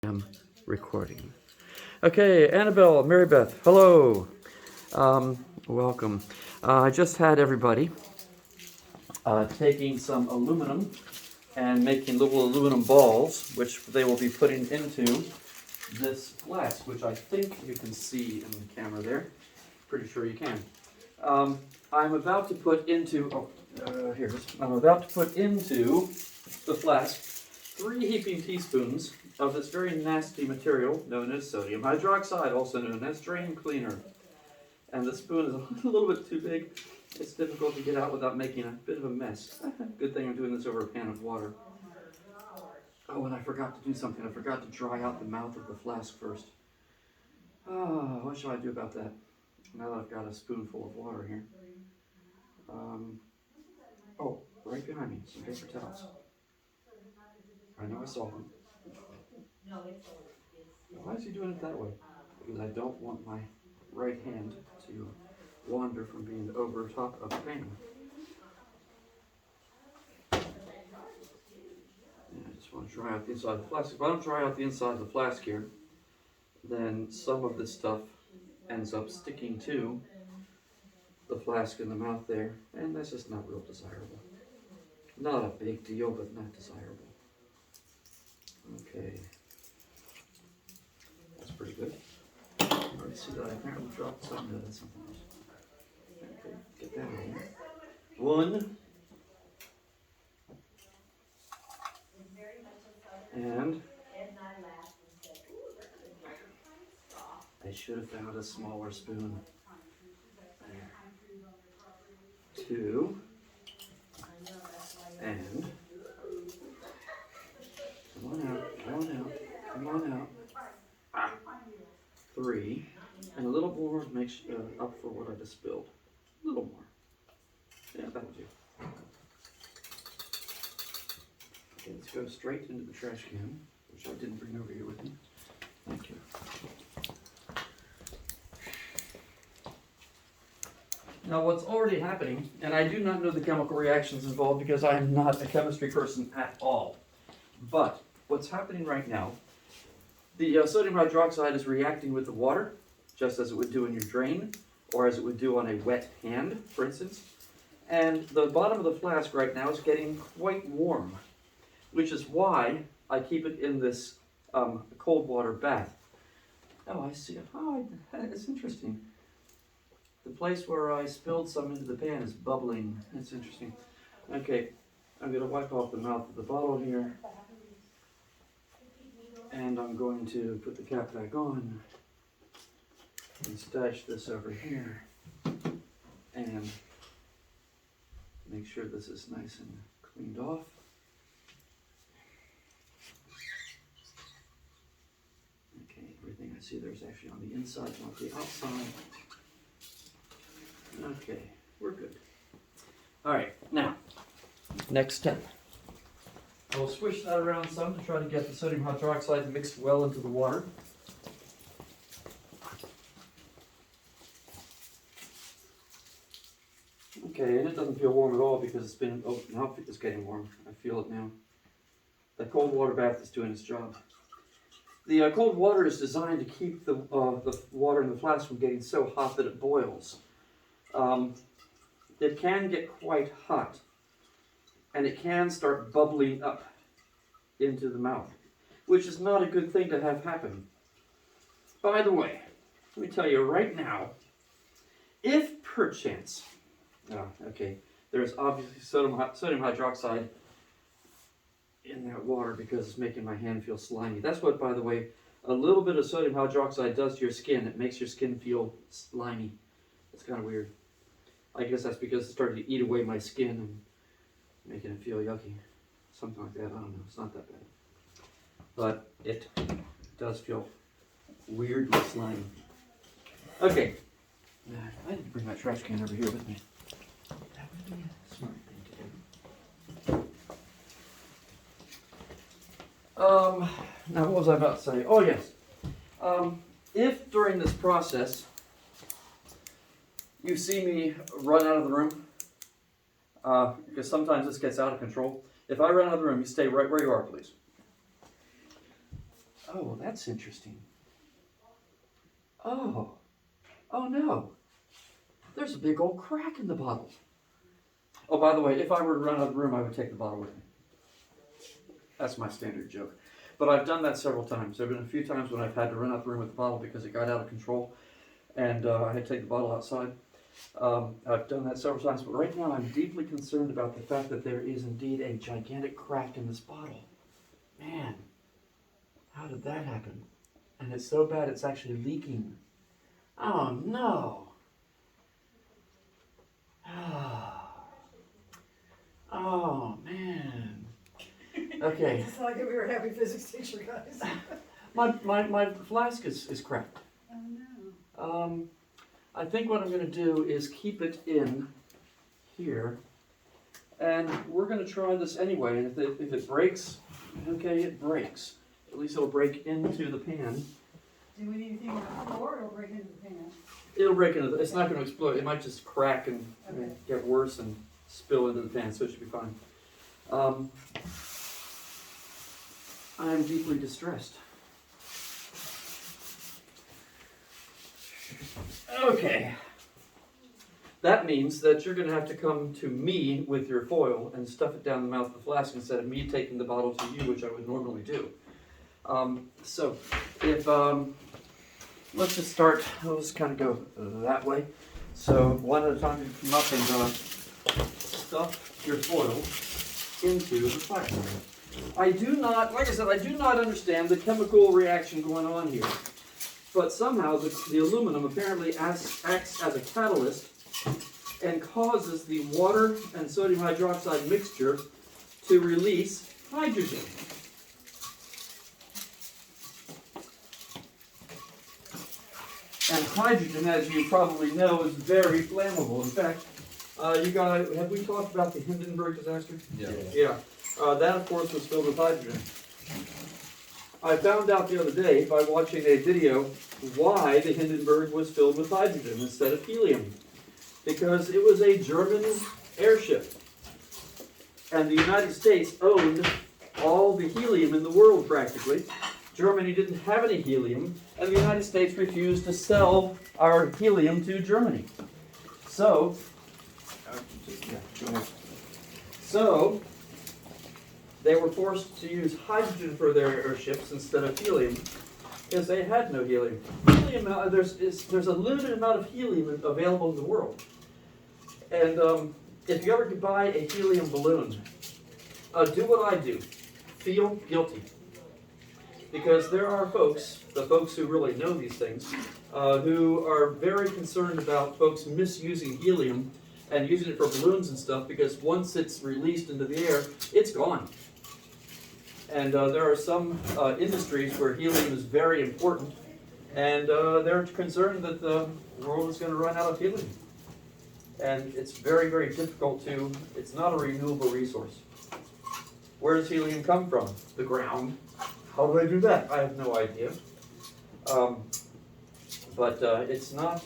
I'm recording. Okay, Annabelle, Mary Beth, hello. Welcome. I just had everybody taking some aluminum and making little aluminum balls, which they will be putting into this flask, which I think you can see in the camera there. Pretty sure you can. I'm about to put into, I'm about to put into the flask 3 heaping teaspoons of this very nasty material known as sodium hydroxide, also known as drain cleaner. And the spoon is a little bit too big. It's difficult to get out without making a bit of a mess. Good thing I'm doing this over a pan of water. Oh, and I forgot to do something. I forgot to dry out the mouth of the flask first. Oh, what shall I do about that? Now that I've got a spoonful of water here. Oh, right behind me, some paper towels. I know I saw them. Why is he doing it that way? Because I don't want my right hand to wander from being over top of the pan. And I just want to dry out the inside of the flask. If I don't dry out the inside of the flask here, then some of this stuff ends up sticking to the flask in the mouth there, and that's just not real desirable. Not a big deal, but not desirable. Okay. That's pretty good. Alright, see that I apparently dropped something else. Okay, get that in here. 1. And I should have found a smaller spoon. 2. And come on out, come on out, come on out. 3. And a little more makes up for what I just spilled. A little more. Yeah, that'll do. Okay, let's go straight into the trash can, which I didn't bring over here with me. Thank you. Now what's already happening, and I do not know the chemical reactions involved because I am not a chemistry person at all, but what's happening right now, the sodium hydroxide is reacting with the water, just as it would do in your drain, or as it would do on a wet hand, for instance. And the bottom of the flask right now is getting quite warm, which is why I keep it in this cold water bath. Oh, I see. Oh, it's interesting. The place where I spilled some into the pan is bubbling. That's interesting. Okay, I'm going to wipe off the mouth of the bottle here. And I'm going to put the cap back on and stash this over here. And make sure this is nice and cleaned off. Okay, everything I see there is actually on the inside, not the outside. Okay, we're good. All right, now, next step. I will swish that around some to try to get the sodium hydroxide mixed well into the water. Okay, and it doesn't feel warm at all because it's been, oh, now it's getting warm. I feel it now. The cold water bath is doing its job. The cold water is designed to keep the water in the flask from getting so hot that it boils. It can get quite hot, and it can start bubbling up into the mouth, which is not a good thing to have happen. By the way, let me tell you right now, if perchance, there's obviously sodium hydroxide in that water because it's making my hand feel slimy. That's what, by the way, a little bit of sodium hydroxide does to your skin. It makes your skin feel slimy. It's kind of weird. I guess that's because it's starting to eat away my skin and making it feel yucky. Something like that. I don't know. It's not that bad. But it does feel weirdly slimy. Okay. I need to bring my trash can over here with me. That would be a smart thing to do. Now what was I about to say? Oh yes. If during this process you see me run out of the room, because sometimes this gets out of control. If I run out of the room, you stay right where you are, please. Oh, well, that's interesting. Oh, oh no. There's a big old crack in the bottle. Oh, by the way, if I were to run out of the room, I would take the bottle with me. That's my standard joke. But I've done that several times. There have been a few times when I've had to run out the room with the bottle because it got out of control, and I had to take the bottle outside. I've done that several times, but right now I'm deeply concerned about the fact that there is indeed a gigantic crack in this bottle. Man, how did that happen? And it's so bad it's actually leaking. Oh no. Oh man. Okay. It's not like we were a happy physics teacher, guys. My flask is cracked. Oh no. I think what I'm going to do is keep it in here, and we're going to try this anyway. And if it breaks, okay, it breaks. At least it'll break into the pan. Do we need anything on the floor, or it'll break into the pan? It'll break into. It's not going to explode. It might just crack and get worse and spill into the pan, so it should be fine. I am deeply distressed. Okay. That means that you're going to have to come to me with your foil and stuff it down the mouth of the flask instead of me taking the bottle to you, which I would normally do. So, if, let's just start, let's kind of go that way. So, one at a time, you come up and stuff your foil into the flask. I do not, like I said, I do not understand the chemical reaction going on here. But somehow the aluminum apparently acts as a catalyst and causes the water and sodium hydroxide mixture to release hydrogen. And hydrogen, as you probably know, is very flammable. In fact, have we talked about the Hindenburg disaster? Yeah. Yeah. That, of course, was filled with hydrogen. I found out the other day by watching a video why the Hindenburg was filled with hydrogen instead of helium. Because it was a German airship. And the United States owned all the helium in the world practically. Germany didn't have any helium, and the United States refused to sell our helium to Germany. So, they were forced to use hydrogen for their airships instead of helium because they had no helium. Helium, there's a limited amount of helium available in the world. And if you ever could buy a helium balloon, do what I do. Feel guilty. Because there are folks, the folks who really know these things, who are very concerned about folks misusing helium and using it for balloons and stuff, because once it's released into the air, it's gone. And there are some industries where helium is very important, and they're concerned that the world is going to run out of helium. And it's very, very difficult to, it's not a renewable resource. Where does helium come from? The ground. How do I do that? I have no idea. But it's not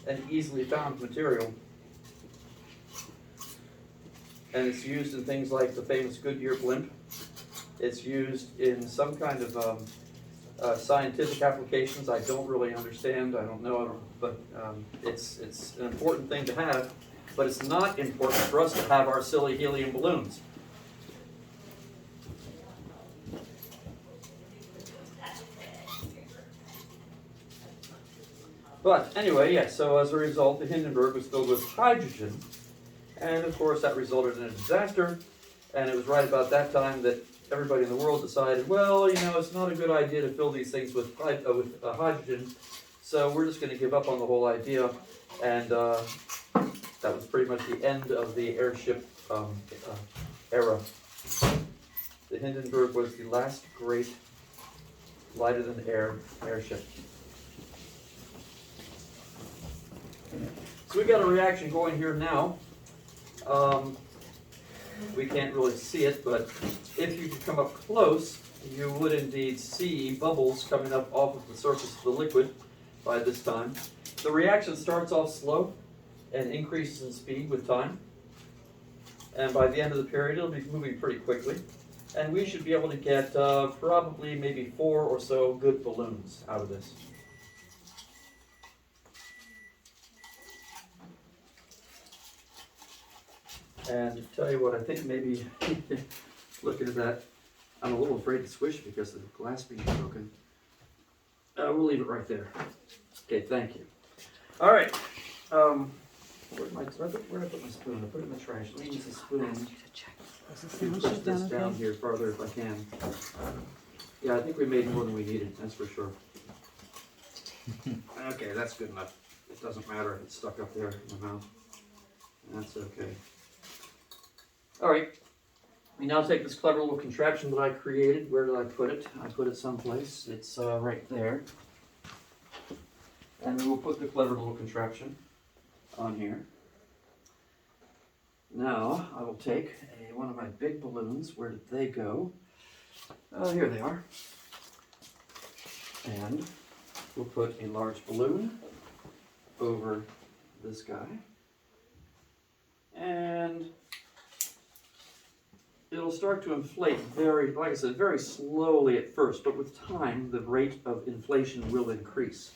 an easily found material. And it's used in things like the famous Goodyear blimp. It's used in some kind of scientific applications I don't really understand. I don't know, but it's an important thing to have. But it's not important for us to have our silly helium balloons. But anyway, yes, so as a result, the Hindenburg was filled with hydrogen. And of course, that resulted in a disaster. And it was right about that time that everybody in the world decided, well, you know, it's not a good idea to fill these things with hydrogen. So we're just going to give up on the whole idea. And that was pretty much the end of the airship era. The Hindenburg was the last great lighter-than-air airship. So we got a reaction going here now. We can't really see it, but if you could come up close, you would indeed see bubbles coming up off of the surface of the liquid by this time. The reaction starts off slow and increases in speed with time. And by the end of the period, it'll be moving pretty quickly. And we should be able to get probably maybe 4 or so good balloons out of this. And to tell you what, I think maybe, looking at that, I'm a little afraid to swish because of the glass being broken. We'll leave it right there. Okay, thank you. All right. Where did I put my spoon? I put it in the trash. Let me use a spoon to push this down here farther if I can. Yeah, I think we made more than we needed, that's for sure. Okay, that's good enough. It doesn't matter if it's stuck up there in my mouth. That's okay. All right. We now take this clever little contraption that I created. Where did I put it? I put it someplace. It's right there. And we will put the clever little contraption on here. Now, I will take one of my big balloons. Where did they go? Here they are. And we'll put a large balloon over this guy. And it'll start to inflate like I said, very slowly at first, but with time, the rate of inflation will increase.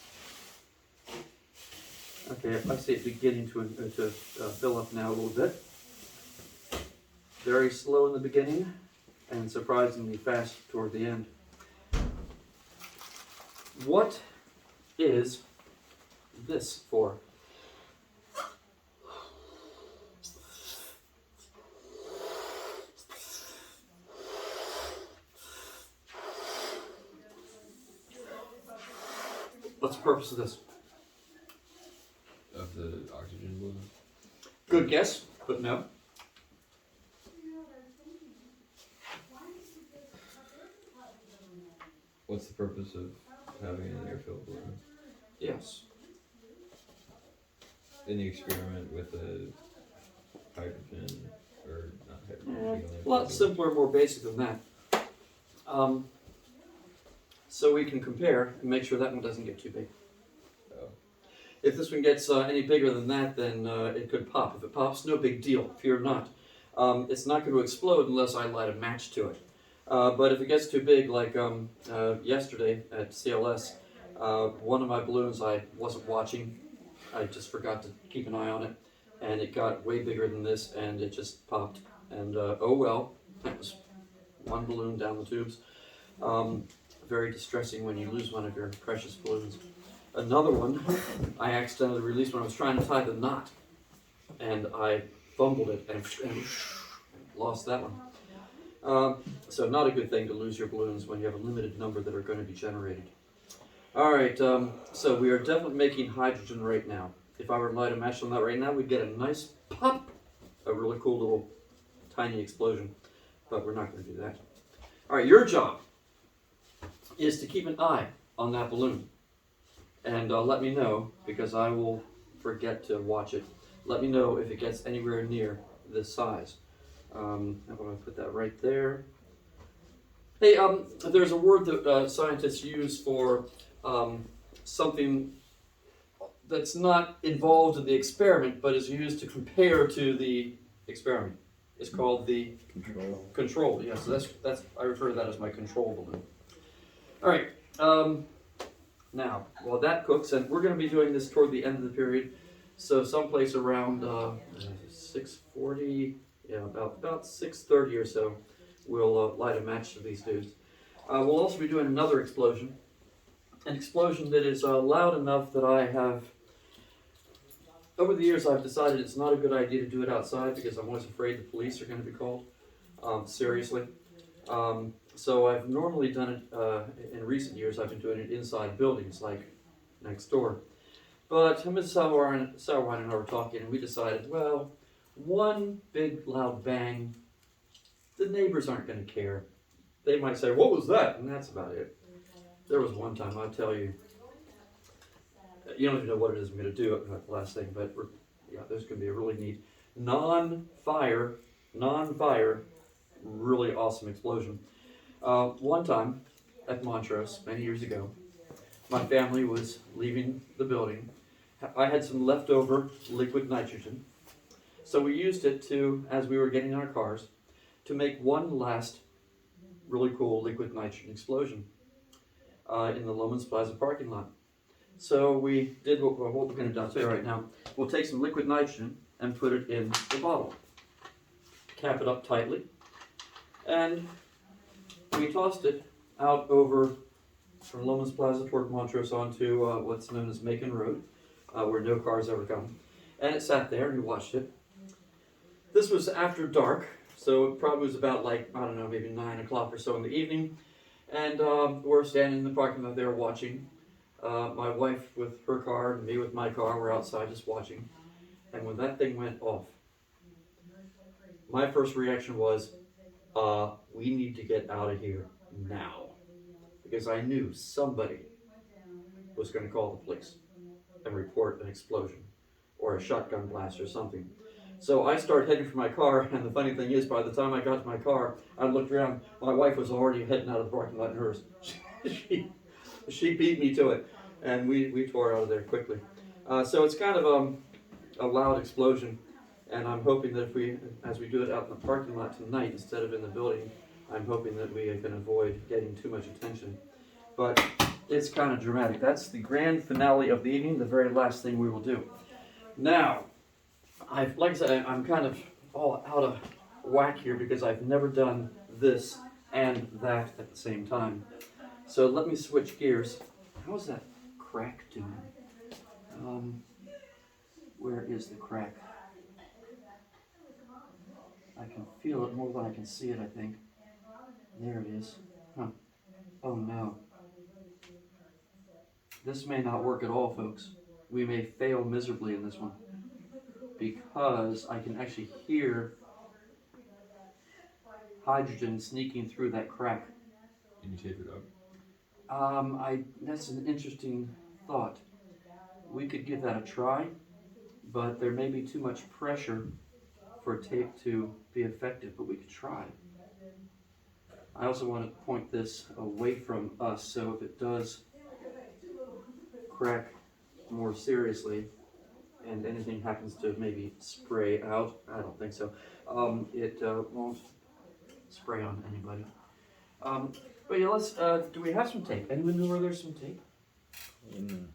Okay, I see it beginning to fill up now a little bit. Very slow in the beginning, and surprisingly fast toward the end. What is this for? What's the purpose of this? Of the oxygen balloon? Good guess, but no. What's the purpose of having an air-filled balloon? Yes. In the experiment with the hydrogen, or not hydrogen, A lot simpler, more basic than that. So we can compare and make sure that one doesn't get too big. Oh. If this one gets any bigger than that, then it could pop. If it pops, no big deal. Fear not. It's not going to explode unless I light a match to it. But if it gets too big, like yesterday at CLS, one of my balloons I wasn't watching. I just forgot to keep an eye on it, and it got way bigger than this, and it just popped. And oh well, that was one balloon down the tubes. Very distressing when you lose one of your precious balloons. Another one, I accidentally released when I was trying to tie the knot, and I fumbled it and lost that one. So not a good thing to lose your balloons when you have a limited number that are going to be generated. All right, so we are definitely making hydrogen right now. If I were to light a match on that right now, we'd get a nice pop, a really cool little tiny explosion, but we're not going to do that. All right, your job is to keep an eye on that balloon, and let me know, because I will forget to watch it. Let me know if it gets anywhere near this size. I'm going to put that right there. Hey, there's a word that scientists use for something that's not involved in the experiment, but is used to compare to the experiment. It's called the control. Yeah, so that's I refer to that as my control balloon. All right. Now, while that cooks, and we're going to be doing this toward the end of the period, so someplace around 6:40, yeah, about 6:30 or so, we'll light a match to these dudes. We'll also be doing another explosion, an explosion that is loud enough that I have, over the years I've decided it's not a good idea to do it outside because I'm always afraid the police are going to be called, seriously. So I've normally done it, in recent years I've been doing it inside buildings, like next door. But Mrs. Sauerwein and I were talking, and we decided, well, one big loud bang, the neighbors aren't going to care. They might say, what was that? And that's about it. There was one time, I'll tell you, you don't even know what it is I'm going to do, last thing, but yeah, there's going to be a really neat non-fire, really awesome explosion. One time at Montrose, many years ago, my family was leaving the building. I had some leftover liquid nitrogen, so we used it to, as we were getting in our cars, to make one last really cool liquid nitrogen explosion in the Loman's Plaza parking lot. So we did what we're going to do. I'll tell you right now. We'll take some liquid nitrogen and put it in the bottle. Cap it up tightly. And we tossed it out over from Loman's Plaza toward Montrose onto what's known as Macon Road, where no cars ever come. And it sat there and we watched it. This was after dark, so it probably was about like, I don't know, maybe 9 o'clock or so in the evening. And we're standing in the parking lot there watching. My wife with her car and me with my car were outside just watching. And when that thing went off, my first reaction was, we need to get out of here now. Because I knew somebody was going to call the police and report an explosion or a shotgun blast or something. So I started heading for my car, and the funny thing is, by the time I got to my car, I looked around, my wife was already heading out of the parking lot in hers. She beat me to it, and we tore out of there quickly. So it's kind of a loud explosion, and I'm hoping that as we do it out in the parking lot tonight instead of in the building, I'm hoping that we can avoid getting too much attention. But it's kind of dramatic. That's the grand finale of the evening, the very last thing we will do. Now, like I said, I'm kind of all out of whack here because I've never done this and that at the same time. So let me switch gears. How's that crack doing? Where is the crack? I can feel it more than I can see it, I think. There it is. Huh. Oh no. This may not work at all, folks. We may fail miserably in this one. Because I can actually hear hydrogen sneaking through that crack. Can you tape it up? That's an interesting thought. We could give that a try, but there may be too much pressure for tape to be effective, but we could try. I also want to point this away from us, so if it does crack more seriously and anything happens to maybe spray out, I don't think so, it won't spray on anybody. But yeah, let's, do we have some tape? Anyone know where there's some tape? I can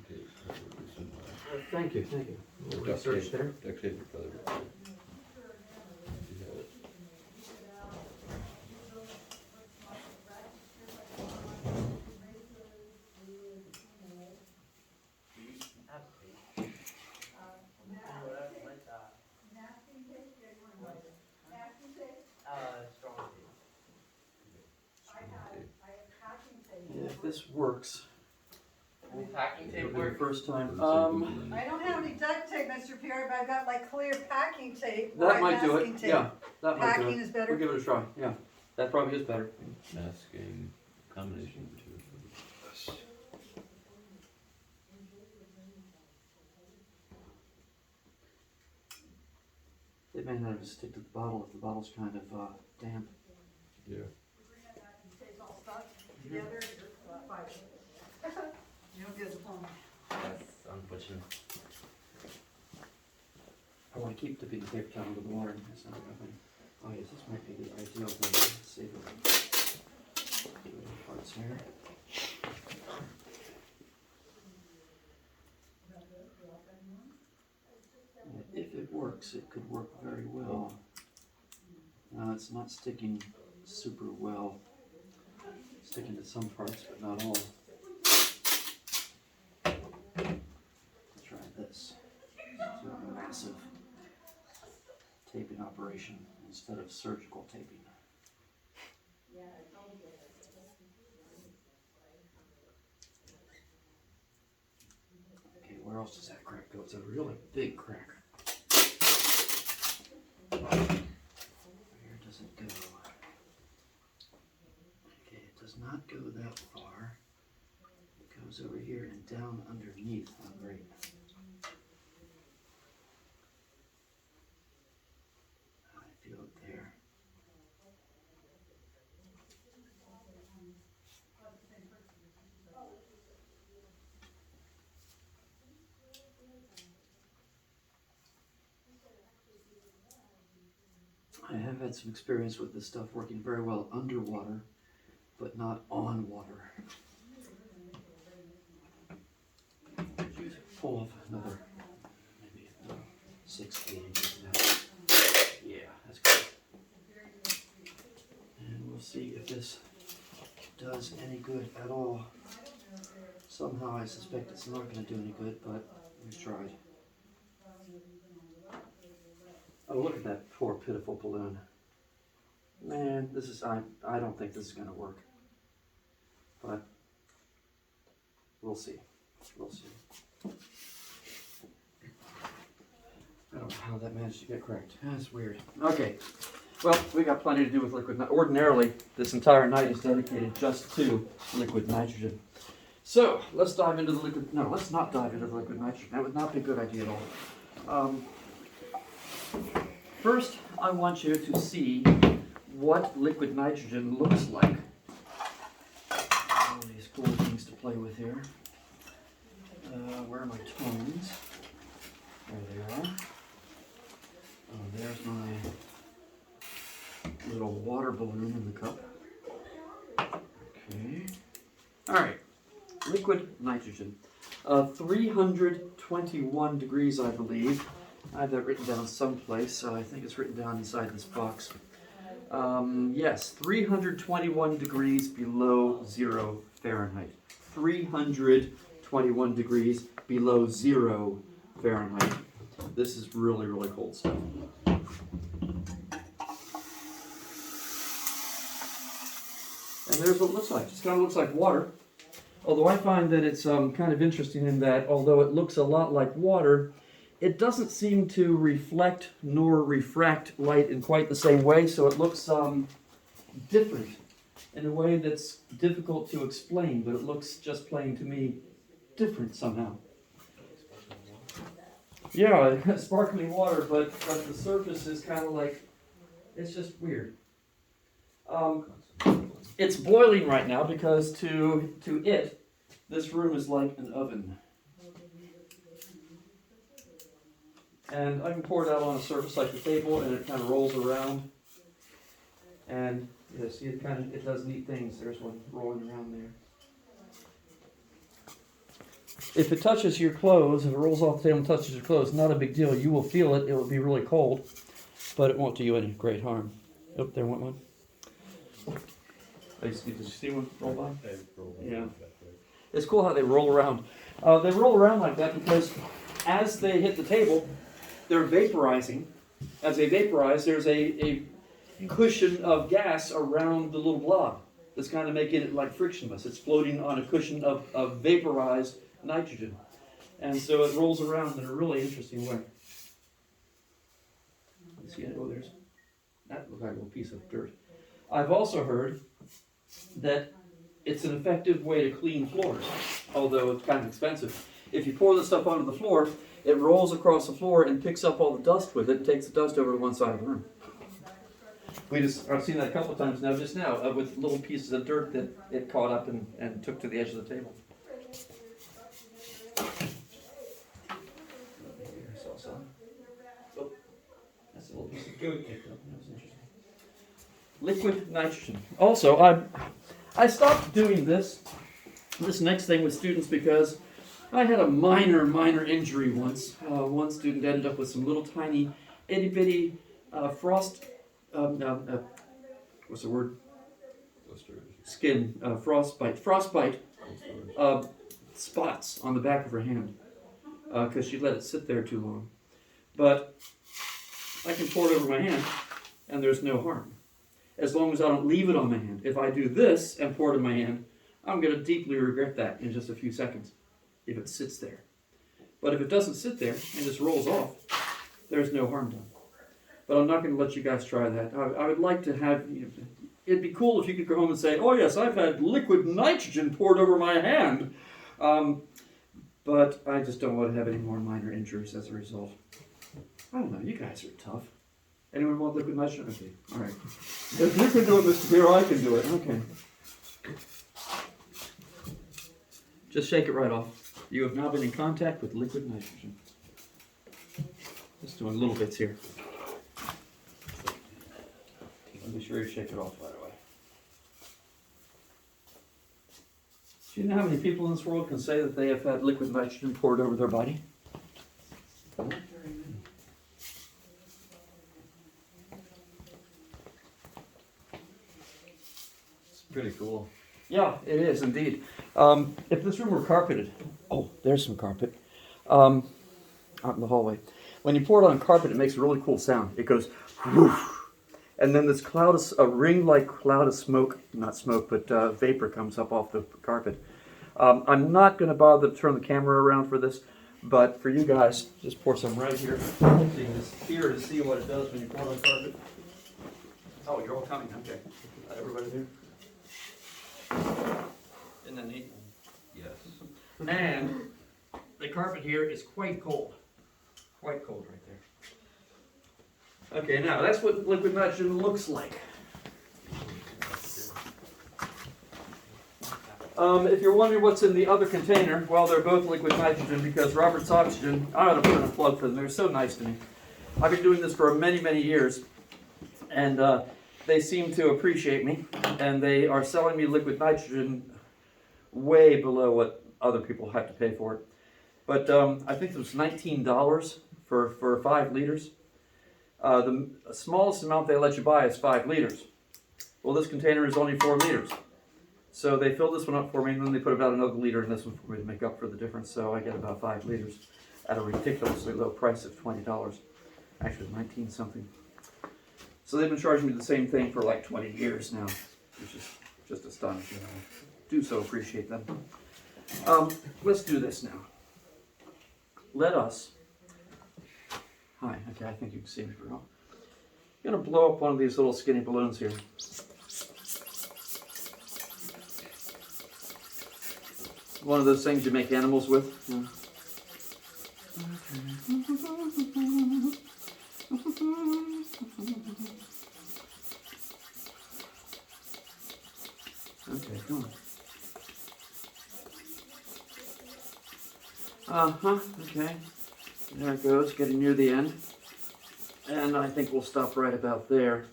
tape probably somewhere. Thank you, thank you. Or We'll search there. Duct tape would probably work. If you have it. If this works, Will packing it'll tape be the work? first time. I don't have any duct tape, Mr. Pierre, but I've got like clear packing tape. That white might do masking it. tape. Yeah, that might do Packing it. is better. We'll give it a try. Yeah, that probably is better. Masking combination of the two. It may not have to stick to the bottle if the bottle's kind of damp. Yeah. Tape's all stuck together. You don't get it on. That's unfortunate. I want to keep dipping the paper towel into the water. That's not a good thing. Oh yes, this might be the ideal thing. Let's save it. Get rid of parts here. If it works, it could work very well. No, it's not sticking super well. It's sticking to some parts, but not all. Let's try this. Let's do a massive taping operation instead of surgical taping. Okay, where else does that crack go? It's a really big crack. Where does it go? Okay, it does not go that far. It goes over here and down underneath. Oh, great. I feel it there. I have had some experience with this stuff working very well underwater, but not on water. Could pull off another, maybe 6 inches now. Yeah, that's good. And we'll see if this does any good at all. Somehow I suspect it's not going to do any good, but we've tried. Oh, look at that poor pitiful balloon. Man, this is, I don't think this is going to work. But we'll see. We'll see. I don't know how that managed to get cracked. That's weird. Okay. Well, we got plenty to do with liquid nitrogen. Ordinarily, this entire night is dedicated just to liquid nitrogen. So, let's dive into the liquid... No, let's not dive into the liquid nitrogen. That would not be a good idea at all. First, I want you to see what liquid nitrogen looks like. All these cool things to play with here. Where are my tones? There they are. Oh, there's my little water balloon in the cup. Okay. All right. Liquid nitrogen. 321 degrees, I believe. I have that written down someplace. I think it's written down inside this box. Yes, 321 degrees below 0 Fahrenheit. 321 degrees below 0 Fahrenheit. This is really, really cold stuff. And there's what it looks like. It just kind of looks like water. Although I find that it's kind of interesting in that although it looks a lot like water, it doesn't seem to reflect nor refract light in quite the same way, so it looks different in a way that's difficult to explain, but it looks just plain to me different somehow. Yeah, sparkling water, but the surface is kind of like, it's just weird. It's boiling right now because to it, this room is like an oven. And I can pour it out on a surface like the table, and it kind of rolls around. And you see, it does neat things. There's one rolling around there. If it touches your clothes, if it rolls off the table and touches your clothes, not a big deal. You will feel it. It will be really cold, but it won't do you any great harm. Oh, there went one. Did you see one roll by? Yeah. It's cool how they roll around. They roll around like that because as they hit the table, they're vaporizing. As they vaporize, there's a cushion of gas around the little blob that's kind of making it like frictionless. It's floating on a cushion of vaporized nitrogen. And so it rolls around in a really interesting way. Let's see, oh, there's that looks like a little piece of dirt. I've also heard that it's an effective way to clean floors, although it's kind of expensive. If you pour the stuff onto the floor, it rolls across the floor and picks up all the dust with it and takes the dust over to one side of the room. I've seen that a couple of times now, just now, with little pieces of dirt that it caught up and took to the edge of the table. Oh, that's a little piece of dirt. That was interesting. Liquid nitrogen. Also, I stopped doing this next thing with students because I had a minor injury once. One student ended up with some little tiny itty bitty frostbite spots on the back of her hand because she let it sit there too long. But I can pour it over my hand and there's no harm. As long as I don't leave it on my hand. If I do this and pour it in my hand, I'm going to deeply regret that in just a few seconds if it sits there. But if it doesn't sit there and just rolls off, there's no harm done. But I'm not going to let you guys try that. I would like to have, it'd be cool if you could go home and say, oh yes, I've had liquid nitrogen poured over my hand. But I just don't want to have any more minor injuries as a result. I don't know, you guys are tough. Anyone want liquid nitrogen? Okay, all right. If you can do it, Mr. Beer, I can do it. Okay. Just shake it right off. You have now been in contact with liquid nitrogen. Just doing little bits here. And be sure you shake it off right away. Do you know how many people in this world can say that they have had liquid nitrogen poured over their body? Not very many. It's pretty cool. Yeah, it is indeed. If this room were carpeted, oh, there's some carpet, out in the hallway. When you pour it on carpet, it makes a really cool sound. It goes whoosh, and then this cloud of a ring-like cloud of smoke, not smoke, but vapor comes up off the carpet. I'm not going to bother to turn the camera around for this, but for you guys, just pour some right here. So you can just hear to see what it does when you pour it on carpet. Oh, you're all coming. Okay, everybody here. Isn't that neat? Yes. And the carpet here is quite cold. Quite cold right there. Okay, now that's what liquid nitrogen looks like. If you're wondering what's in the other container, well, they're both liquid nitrogen because Robert's Oxygen, I ought to put in a plug for them. They're so nice to me. I've been doing this for many, many years, and they seem to appreciate me, and they are selling me liquid nitrogen way below what other people have to pay for it. But I think it was $19 for 5 liters. The smallest amount they let you buy is 5 liters. Well, this container is only 4 liters. So they fill this one up for me, and then they put about another liter in this one for me to make up for the difference. So I get about 5 liters at a ridiculously low price of $20. Actually, 19 something. So they've been charging me the same thing for like 20 years now, which is just astonishing. I do so appreciate them. Let's do this now. Let us. Hi, okay, I think you can see me pretty well. I'm going to blow up one of these little skinny balloons here. One of those things you make animals with. Yeah. Okay, come on. Okay. There it goes, getting near the end. And I think we'll stop right about there.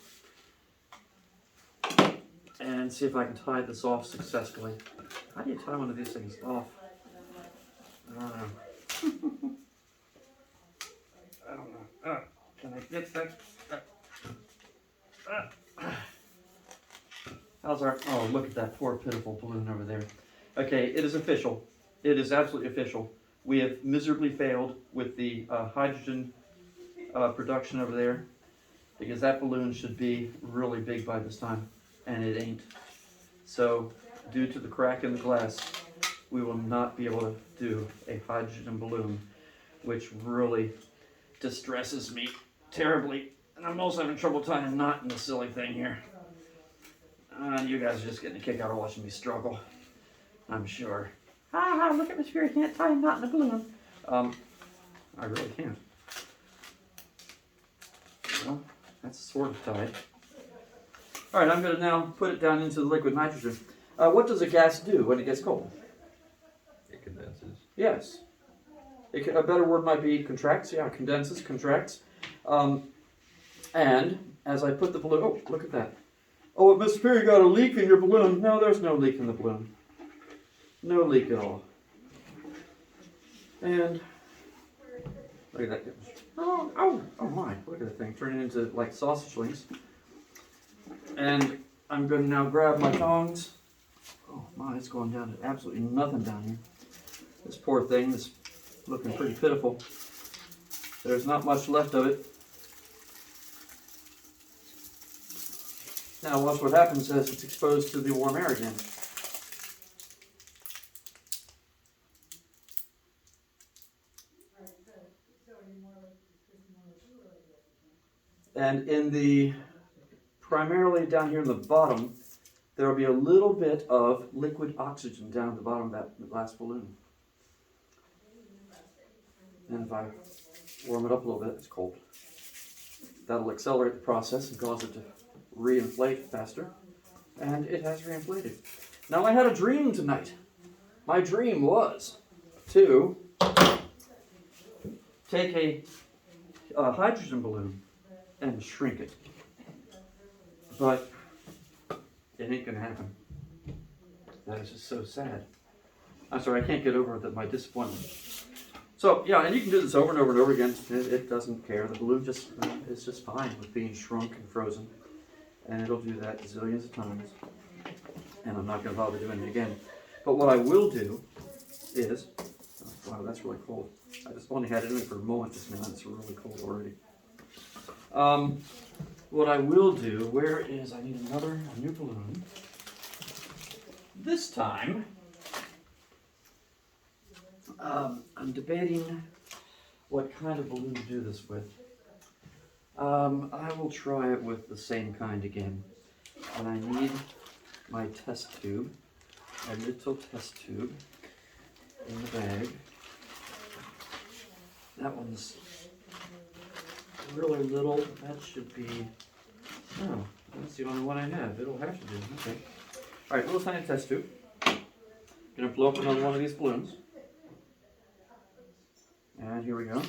And see if I can tie this off successfully. How do you tie one of these things off? I don't know. I don't know. Can I get that? How's our... Oh, look at that poor pitiful balloon over there. Okay, it is official. It is absolutely official. We have miserably failed with the hydrogen production over there because that balloon should be really big by this time, and it ain't. So, due to the crack in the glass, we will not be able to do a hydrogen balloon, which really distresses me terribly. And I'm also having trouble tying a knot in the silly thing here. You guys are just getting a kick out of watching me struggle, I'm sure. Look at Miss Fury, can't tie a knot in a balloon. I really can't. Well, that's sort of tied. All right, I'm going to now put it down into the liquid nitrogen. What does a gas do when it gets cold? It condenses. Yes. A better word might be contracts. Yeah, condenses, contracts. And as I put the balloon, oh, look at that. Oh, Mr. Perry, you got a leak in your balloon. No, there's no leak in the balloon. No leak at all. And look at that. Oh my, look at that thing. Turning into like sausage links. And I'm going to now grab my tongs. Oh my, it's going down to absolutely nothing down here. This poor thing is looking pretty pitiful. There's not much left of it. Now watch what happens as it's exposed to the warm air again. And in the, primarily down here in the bottom, there will be a little bit of liquid oxygen down at the bottom of that last balloon. And if I warm it up a little bit, it's cold. That'll accelerate the process and cause it to reinflate faster. And it has reinflated. Now I had a dream tonight. My dream was to take a hydrogen balloon and shrink it. But it ain't gonna happen. That is just so sad. I'm sorry, I can't get over my disappointment. So yeah, and you can do this over and over and over again. It doesn't care. The balloon just is just fine with being shrunk and frozen, and it'll do that zillions of times. And I'm not going to bother doing it again. But what I will do is, oh, wow, that's really cold. I just only had it in for a moment just now. It's really cold already. What I will do, I need a new balloon. This time, I'm debating what kind of balloon to do this with. I will try it with the same kind again. And I need my test tube, a little test tube in the bag. That one's really little. That should be, oh, that's the only one I have. It'll have to do, okay. All right, little tiny test tube. Gonna blow up another one of these balloons. And here we go.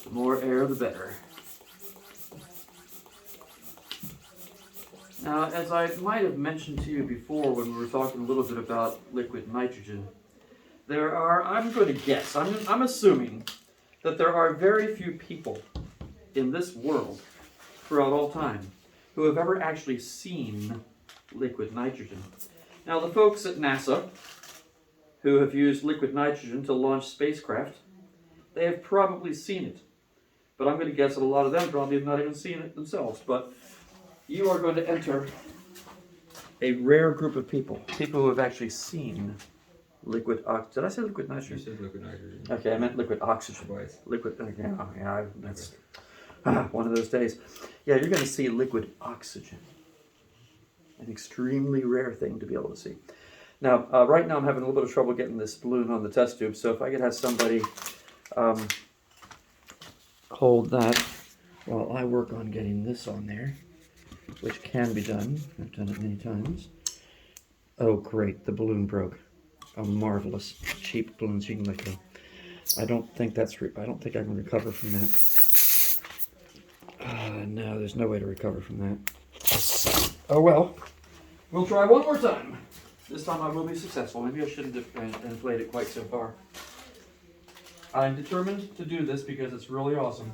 The more air, the better. Now, as I might have mentioned to you before when we were talking a little bit about liquid nitrogen, there are, I'm going to guess, I'm assuming that there are very few people in this world throughout all time who have ever actually seen liquid nitrogen. Now, the folks at NASA who have used liquid nitrogen to launch spacecraft, they have probably seen it. But I'm going to guess that a lot of them probably have not even seen it themselves. But you are going to enter a rare group of people who have actually seen liquid oxygen. Did I say liquid nitrogen? You said liquid nitrogen. Okay, I meant liquid oxygen. Twice. Liquid, yeah, that's one of those days. Yeah, you're going to see liquid oxygen. An extremely rare thing to be able to see. Now, right now I'm having a little bit of trouble getting this balloon on the test tube, so if I could have somebody hold that while I work on getting this on there, which can be done. I've done it many times. Oh, great, the balloon broke. Oh, marvelous. Cheap balloons you can let go. I don't think I can recover from that. No, there's no way to recover from that. Oh well. We'll try one more time. This time I will be successful. Maybe I shouldn't have inflated it quite so far. I'm determined to do this because it's really awesome.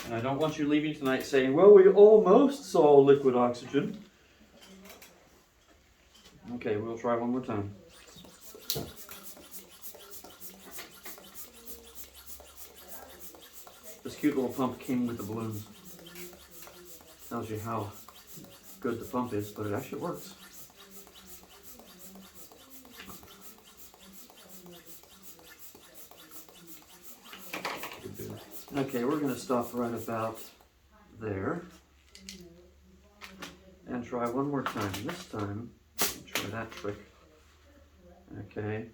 And I don't want you leaving tonight saying, well, we almost saw liquid oxygen. Okay, we'll try one more time. This cute little pump came with the balloons. Tells you how good the pump is, but it actually works. Okay, we're going to stop right about there and try one more time. This time, try that trick. Okay.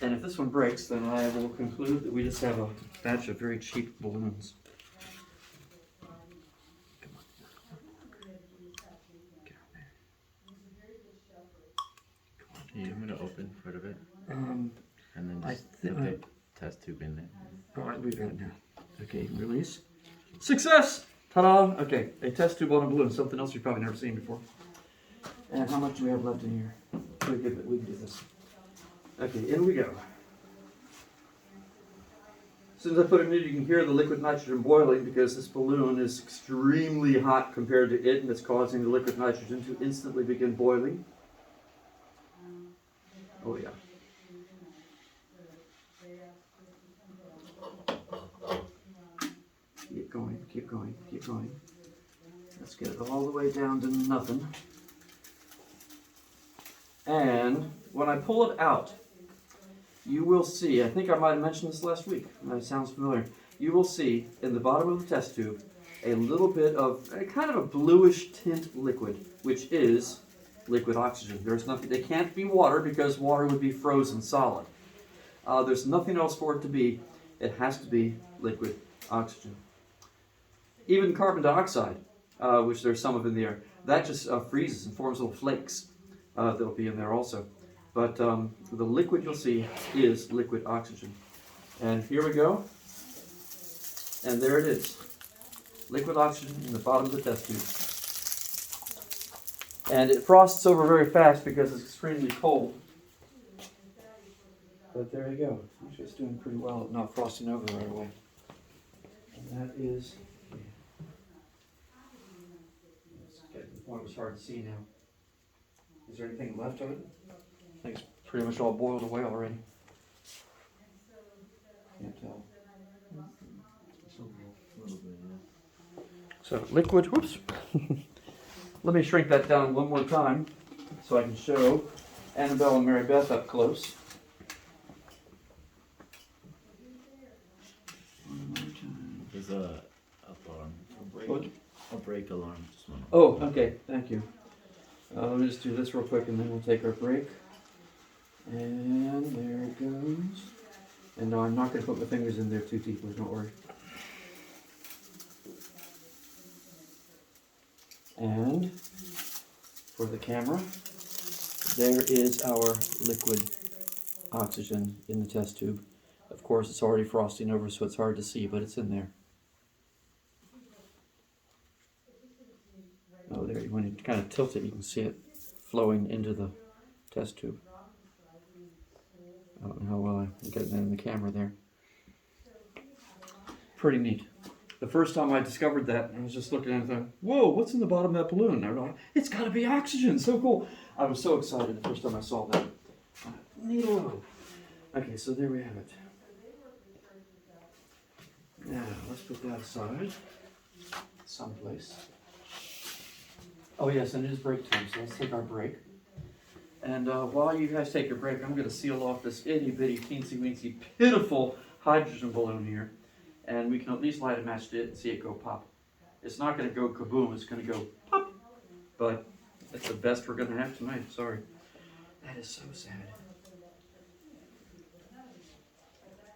And if this one breaks, then I will conclude that we just have a batch of very cheap balloons. Come on. Get on there. Yeah, I'm gonna open part of it Um, and then I just thi- put the test tube in there. all right, leave that now. Okay, release. Success! Ta-da! Okay, a test tube on a balloon, something else you've probably never seen before. And how much do we have left in here? We can do this. Okay, in we go. As soon as I put it in, you can hear the liquid nitrogen boiling because this balloon is extremely hot compared to it, and it's causing the liquid nitrogen to instantly begin boiling. Oh yeah. Keep going, keep going, keep going. Let's get it all the way down to nothing. And when I pull it out, you will see, I think I might have mentioned this last week, that sounds familiar. You will see in the bottom of the test tube a little bit of a kind of a bluish tint liquid, which is liquid oxygen. There's nothing, it can't be water because water would be frozen solid. There's nothing else for it to be. it has to be liquid oxygen. Even carbon dioxide, which there's some of in the air, that just freezes and forms little flakes. That'll be in there also. But the liquid you'll see is liquid oxygen. And here we go. And there it is. Liquid oxygen in the bottom of the test tube. And it frosts over very fast because it's extremely cold. But there you go. Actually, it's doing pretty well at not frosting over right away. And that is... It's getting to the point where it's hard to see now. Is there anything left of it? I think it's pretty much all boiled away already. Can't tell. So liquid, whoops. Let me shrink that down one more time so I can show Annabelle and Mary Beth up close. One more time. There's a alarm. What? A break alarm. Just one. Oh, okay, thank you. Let me just do this real quick and then we'll take our break. And there it goes. And no, I'm not going to put my fingers in there too deeply, don't worry. And for the camera, there is our liquid oxygen in the test tube. Of course, it's already frosting over, so it's hard to see, but it's in there. Oh, there, when you kind of tilt it, you can see it flowing into the test tube. I don't know how well I'm getting that in the camera there. Pretty neat. The first time I discovered that, I was just looking at it and thought, whoa, what's in the bottom of that balloon? I thought, it's got to be oxygen, so cool. I was so excited the first time I saw that. Neato. Okay, so there we have it. Now, let's put that aside someplace. Oh yes, and it is break time, so let's take our break. And while you guys take your break, I'm going to seal off this itty bitty, teensy weensy, pitiful hydrogen balloon here. And we can at least light a match to it and see it go pop. It's not going to go kaboom, it's going to go pop. But it's the best we're going to have tonight, sorry. That is so sad.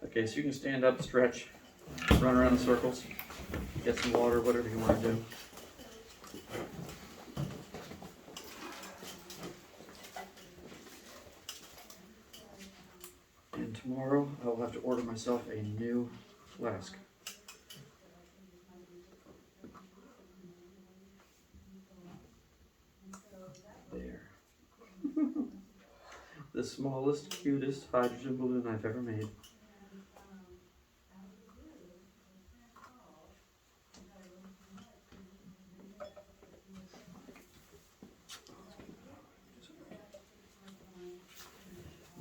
Okay, so you can stand up, stretch, run around in circles, get some water, whatever you want to do. And tomorrow I'll have to order myself a new flask. There. The smallest, cutest hydrogen balloon I've ever made.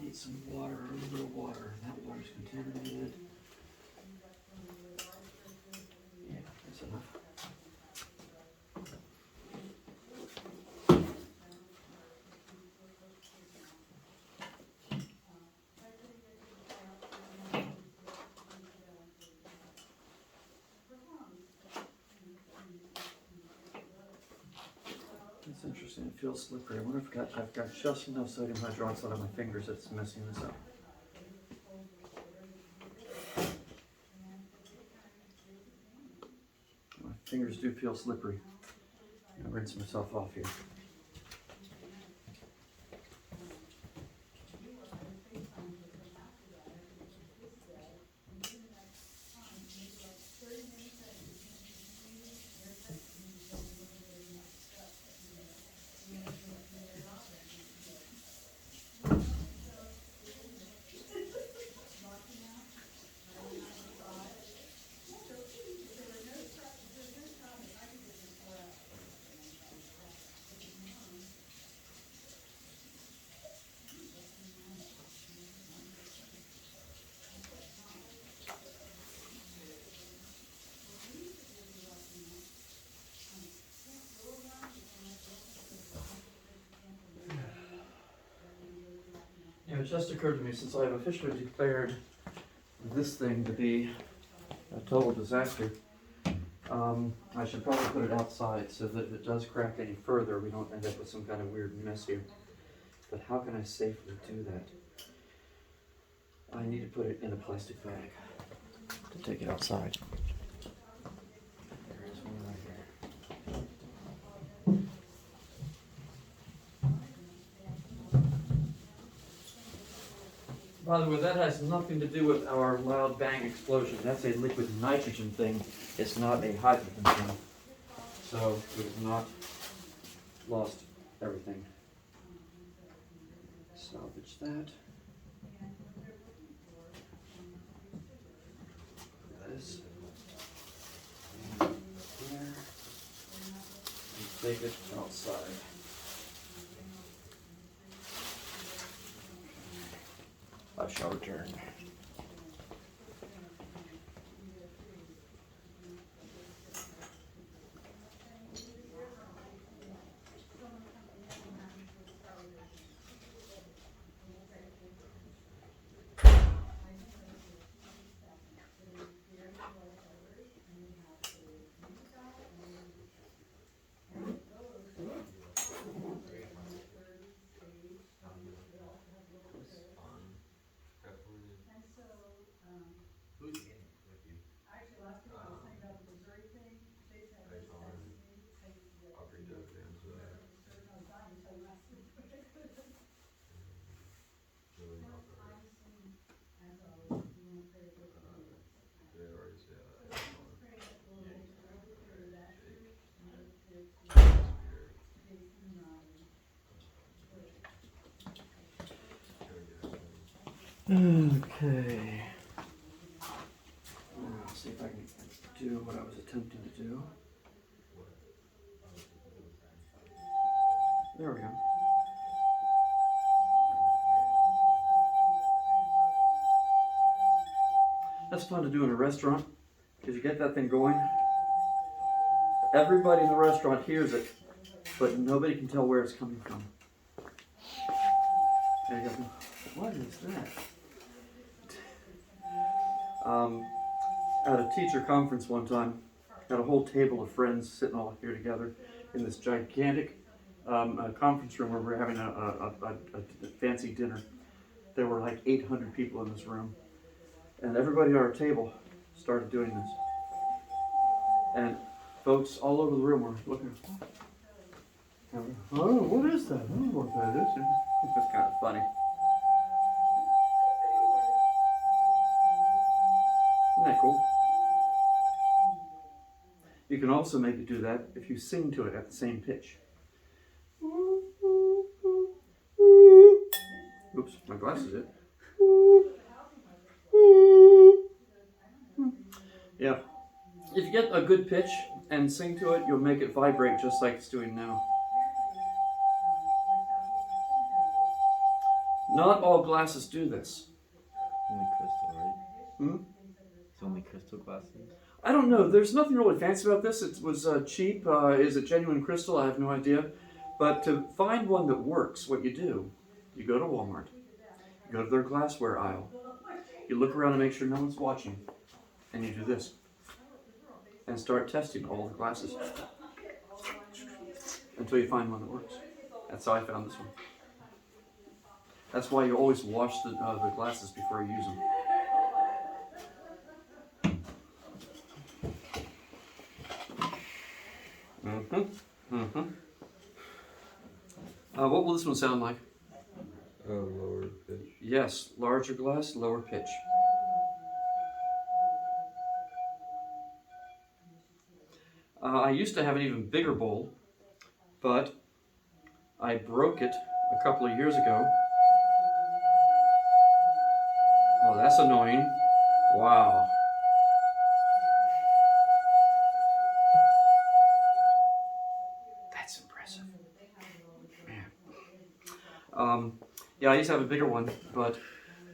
Need some water, a little water. That water's contaminated. Yeah, that's enough. That's interesting. It feels slippery. I wonder if I've got just enough sodium hydroxide on my fingers that's messing this up. My fingers do feel slippery. I'm gonna rinse myself off here. You know, it just occurred to me, since I have officially declared this thing to be a total disaster, I should probably put it outside so that if it does crack any further, we don't end up with some kind of weird mess here. But how can I safely do that? I need to put it in a plastic bag. to take it outside. There is one right here. By the way, that has nothing to do with our loud bang explosion. That's a liquid nitrogen thing. It's not a hydrogen thing. So we have not lost everything. Salvage that. This. And here. And take it outside. I shall return. Who's in it with you? Actually, last week I was thinking about the Missouri thing. They said I this saw test him. me, takes the I'll reach out to him today. certain I was dying to tell you last week, but I couldn't. Really not that. I'm seeing as always, you want to pray for the Lord. They already said So I let's pray that the Lord makes a little bit clearer that church and the other church, Spirit. Jason and Robin. Okay. Now, see if I can do what I was attempting to do. There we go. That's fun to do in a restaurant because you get that thing going. Everybody in the restaurant hears it, but nobody can tell where it's coming from. There you go. What is that? At a teacher conference one time, had a whole table of friends sitting all here together in this gigantic conference room where we were having a fancy dinner. There were like 800 people in this room. And everybody at our table started doing this. And folks all over the room were looking. Oh, what is that? I don't know what that is. It's kind of funny. Isn't that cool? You can also make it do that if you sing to it at the same pitch. Oops, my glasses hit. Yeah. If you get a good pitch and sing to it, you'll make it vibrate just like it's doing now. Not all glasses do this. Only crystal, right? Hmm? It's only crystal glasses. I don't know. There's nothing really fancy about this. It was cheap. Is it genuine crystal? I have no idea. But to find one that works, what you do, you go to Walmart. You go to their glassware aisle. You look around and make sure no one's watching. And you do this. And start testing all the glasses. Until you find one that works. That's how I found this one. That's why you always wash the glasses before you use them. What will this one sound like? Lower pitch. Yes, larger glass, lower pitch. I used to have an even bigger bowl, but I broke it a couple of years ago. Oh, that's annoying. Wow. That's impressive. Man. Yeah, I used to have a bigger one, but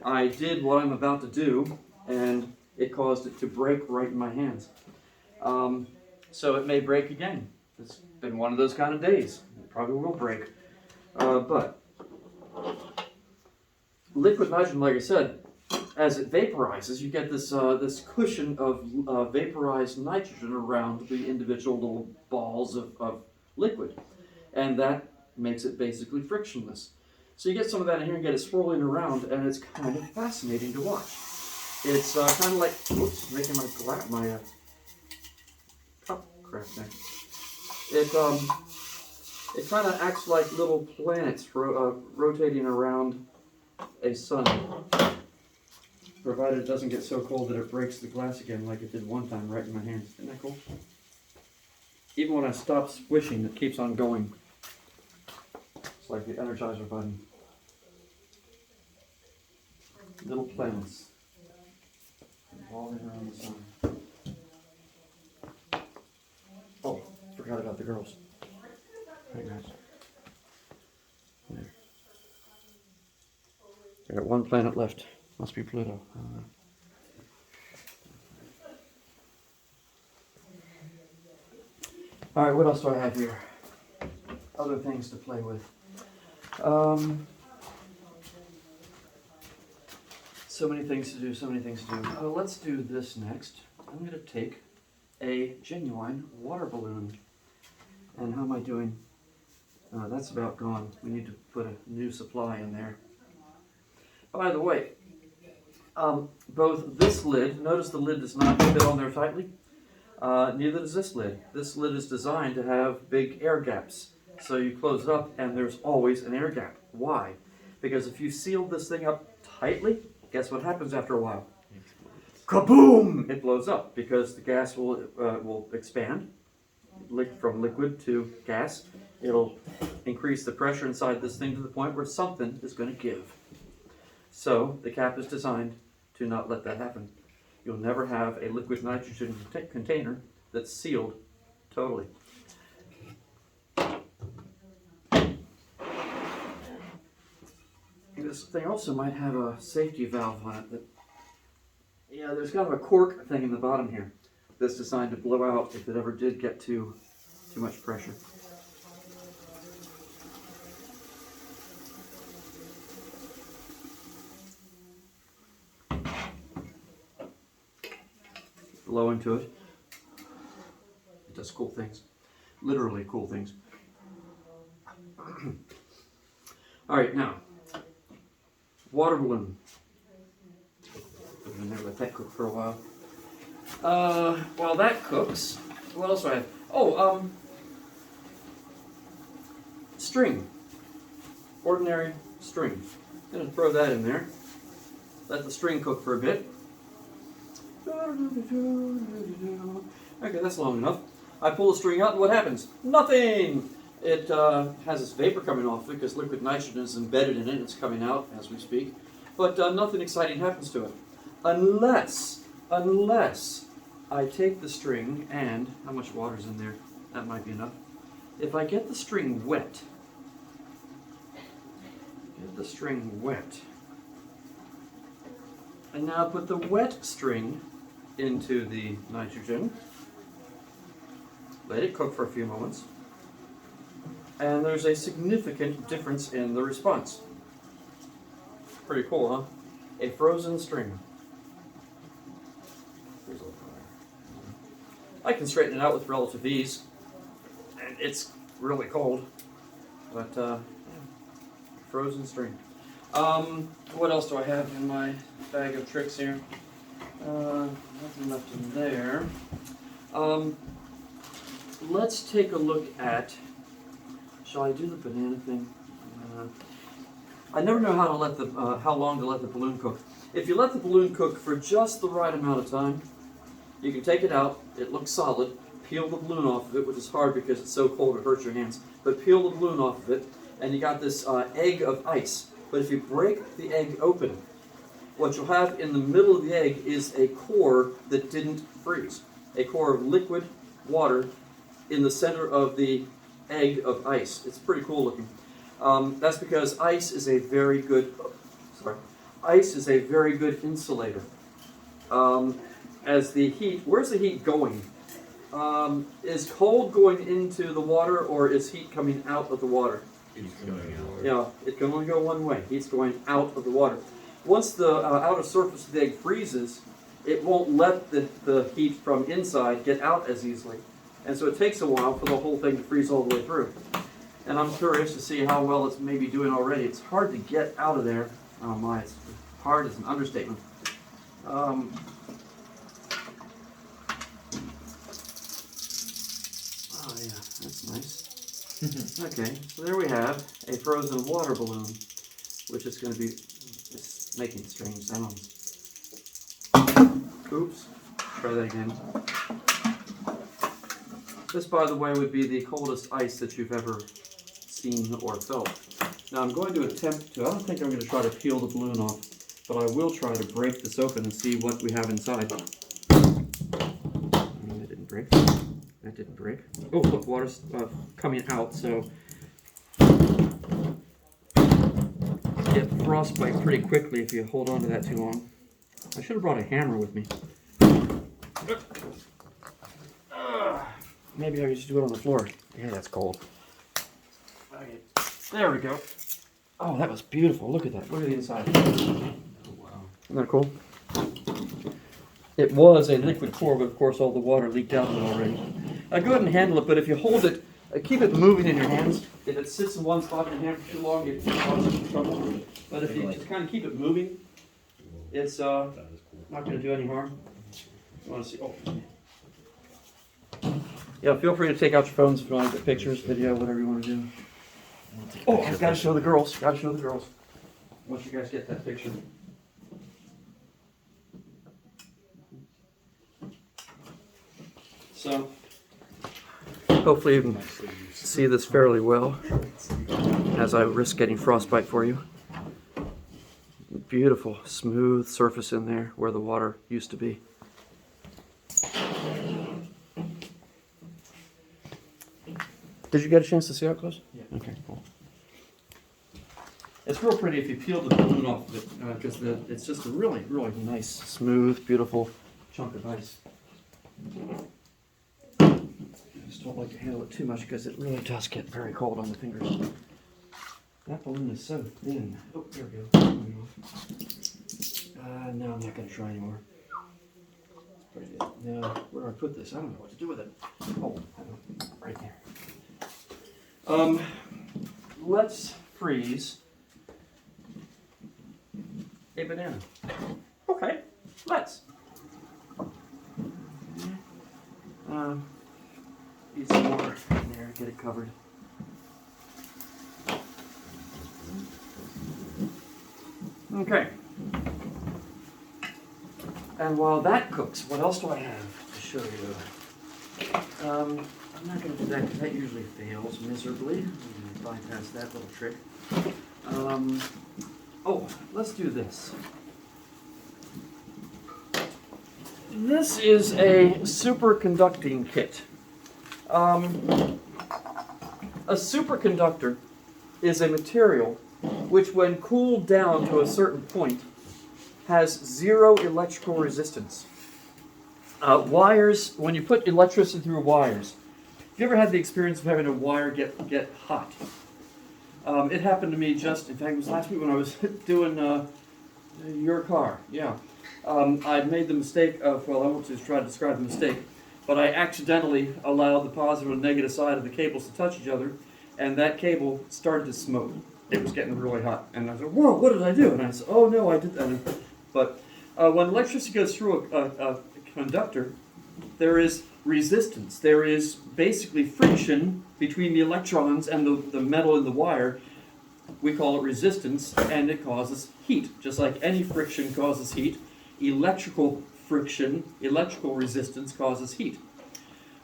I did what I'm about to do, and it caused it to break right in my hands. So it may break again. It's been one of those kind of days. It probably will break. But liquid nitrogen, like I said, as it vaporizes, you get this this cushion of vaporized nitrogen around the individual little balls of liquid. And that makes it basically frictionless. So you get some of that in here and get it swirling around, and it's kind of fascinating to watch. It's kind of like, oops, making my cup crack there. It kind of acts like little planets rotating around a sun, provided it doesn't get so cold that it breaks the glass again like it did one time right in my hands. Isn't that cool? Even when I stop squishing, it keeps on going. It's like the Energizer button. Little planets revolving around the sun. Oh, forgot about the girls. Right, guys. There. I got one planet left. Must be Pluto. I don't know. All right, what else do I have here? Other things to play with. So many things to do, so many things to do. Let's do this next. I'm going to take a genuine water balloon. And how am I doing? That's about gone. We need to put a new supply in there. By the way, both this lid, notice the lid does not fit on there tightly. Neither does this lid. This lid is designed to have big air gaps. So you close it up and there's always an air gap. Why? Because if you seal this thing up tightly, guess what happens after a while? Kaboom! It blows up because the gas will expand from liquid to gas. It'll increase the pressure inside this thing to the point where something is going to give. So the cap is designed to not let that happen. You'll never have a liquid nitrogen container that's sealed totally. This thing also might have a safety valve on it. Yeah, there's kind of a cork thing in the bottom here that's designed to blow out if it ever did get too much pressure. Blow into it. It does cool things. Literally cool things. All right, now, water balloon. Put it in there, let that cook for a while. While that cooks, what else do I have? Oh, string. Ordinary string. I'm gonna throw that in there. Let the string cook for a bit. Okay, that's long enough. I pull the string out and what happens? Nothing! It has this vapor coming off it because liquid nitrogen is embedded in it. It's coming out as we speak. But nothing exciting happens to it. Unless I take the string and, how much water's in there? That might be enough. If I get the string wet, and now put the wet string into the nitrogen, let it cook for a few moments, and there's a significant difference in the response. Pretty cool, huh? A frozen string. I can straighten it out with relative ease, and it's really cold, but yeah, frozen string. What else do I have in my bag of tricks here? Nothing left in there. Let's take a look at, shall I do the banana thing? I never know how long to let the balloon cook. If you let the balloon cook for just the right amount of time, you can take it out, it looks solid, peel the balloon off of it, which is hard because it's so cold it hurts your hands, but peel the balloon off of it, and you got this egg of ice. But if you break the egg open, what you'll have in the middle of the egg is a core that didn't freeze. A core of liquid water in the center of the egg of ice. It's pretty cool looking. That's because ice is a very good insulator. As the heat, where's the heat going? Is cold going into the water, or is heat coming out of the water? Heat's going out. Yeah, it can only go one way. Heat's going out of the water. Once the outer surface of the egg freezes, it won't let the heat from inside get out as easily. And so it takes a while for the whole thing to freeze all the way through. And I'm curious to see how well it's maybe doing already. It's hard to get out of there. Oh my, it's hard is an understatement. Oh yeah, that's nice. Okay, so there we have a frozen water balloon, which is going to be it's making strange sounds. Oops, try that again. This, by the way, would be the coldest ice that you've ever seen or felt. Now I'm going to attempt to, I don't think I'm going to try to peel the balloon off, but I will try to break this open and see what we have inside. That didn't break. That didn't break. Oh, look, water's coming out, so you get frostbite pretty quickly if you hold on to that too long. I should have brought a hammer with me. Maybe I could just do it on the floor. Yeah, that's cold. Okay, there we go. Oh, that was beautiful. Look at that. Look at the inside. Oh, wow. Isn't that cool? It was a liquid core, but of course all the water leaked out of it already. Go ahead and handle it, but if you hold it, keep it moving in your hands. If it sits in one spot in your hand for too long, it causes trouble. But if you just kind of keep it moving, it's That is cool. not going to do any harm. You want to see? Oh. Yeah, feel free to take out your phones if you want to get pictures, video, whatever you want to do. Oh, I've got to show the girls. Got to show the girls. Once you guys get that picture. So, hopefully you can see this fairly well as I risk getting frostbite for you. Beautiful, smooth surface in there where the water used to be. Did you get a chance to see how close? Yeah. Okay, cool. It's real pretty if you peel the balloon off of it, because it's just a really, really nice, smooth, beautiful chunk of ice. I just don't like to handle it too much because it really does get very cold on the fingers. That balloon is so thin. Oh, there we go. No, I'm not going to try anymore. No, where do I put this? I don't know what to do with it. Oh, I don't know. Right there. Let's freeze a banana. Okay, let's. Need some more in there, get it covered. Okay. And while that cooks, what else do I have to show you? I'm not going to do that because that usually fails miserably. I'm going to bypass that little trick. Oh, let's do this. This is a superconducting kit. A superconductor is a material which, when cooled down to a certain point, has zero electrical resistance. Wires, when you put electricity through wires, have you ever had the experience of having a wire get hot? It happened to me just, in fact, it was last week when I was doing your car, yeah. I made the mistake of, well, I won't just try to describe the mistake, but I accidentally allowed the positive and negative side of the cables to touch each other, and that cable started to smoke. It was getting really hot, and I said, whoa, what did I do? And I said, oh no, I did that. But when electricity goes through a conductor, there is resistance. There is basically friction between the electrons and the metal in the wire. We call it resistance, and it causes heat. Just like any friction causes heat, electrical friction, electrical resistance causes heat.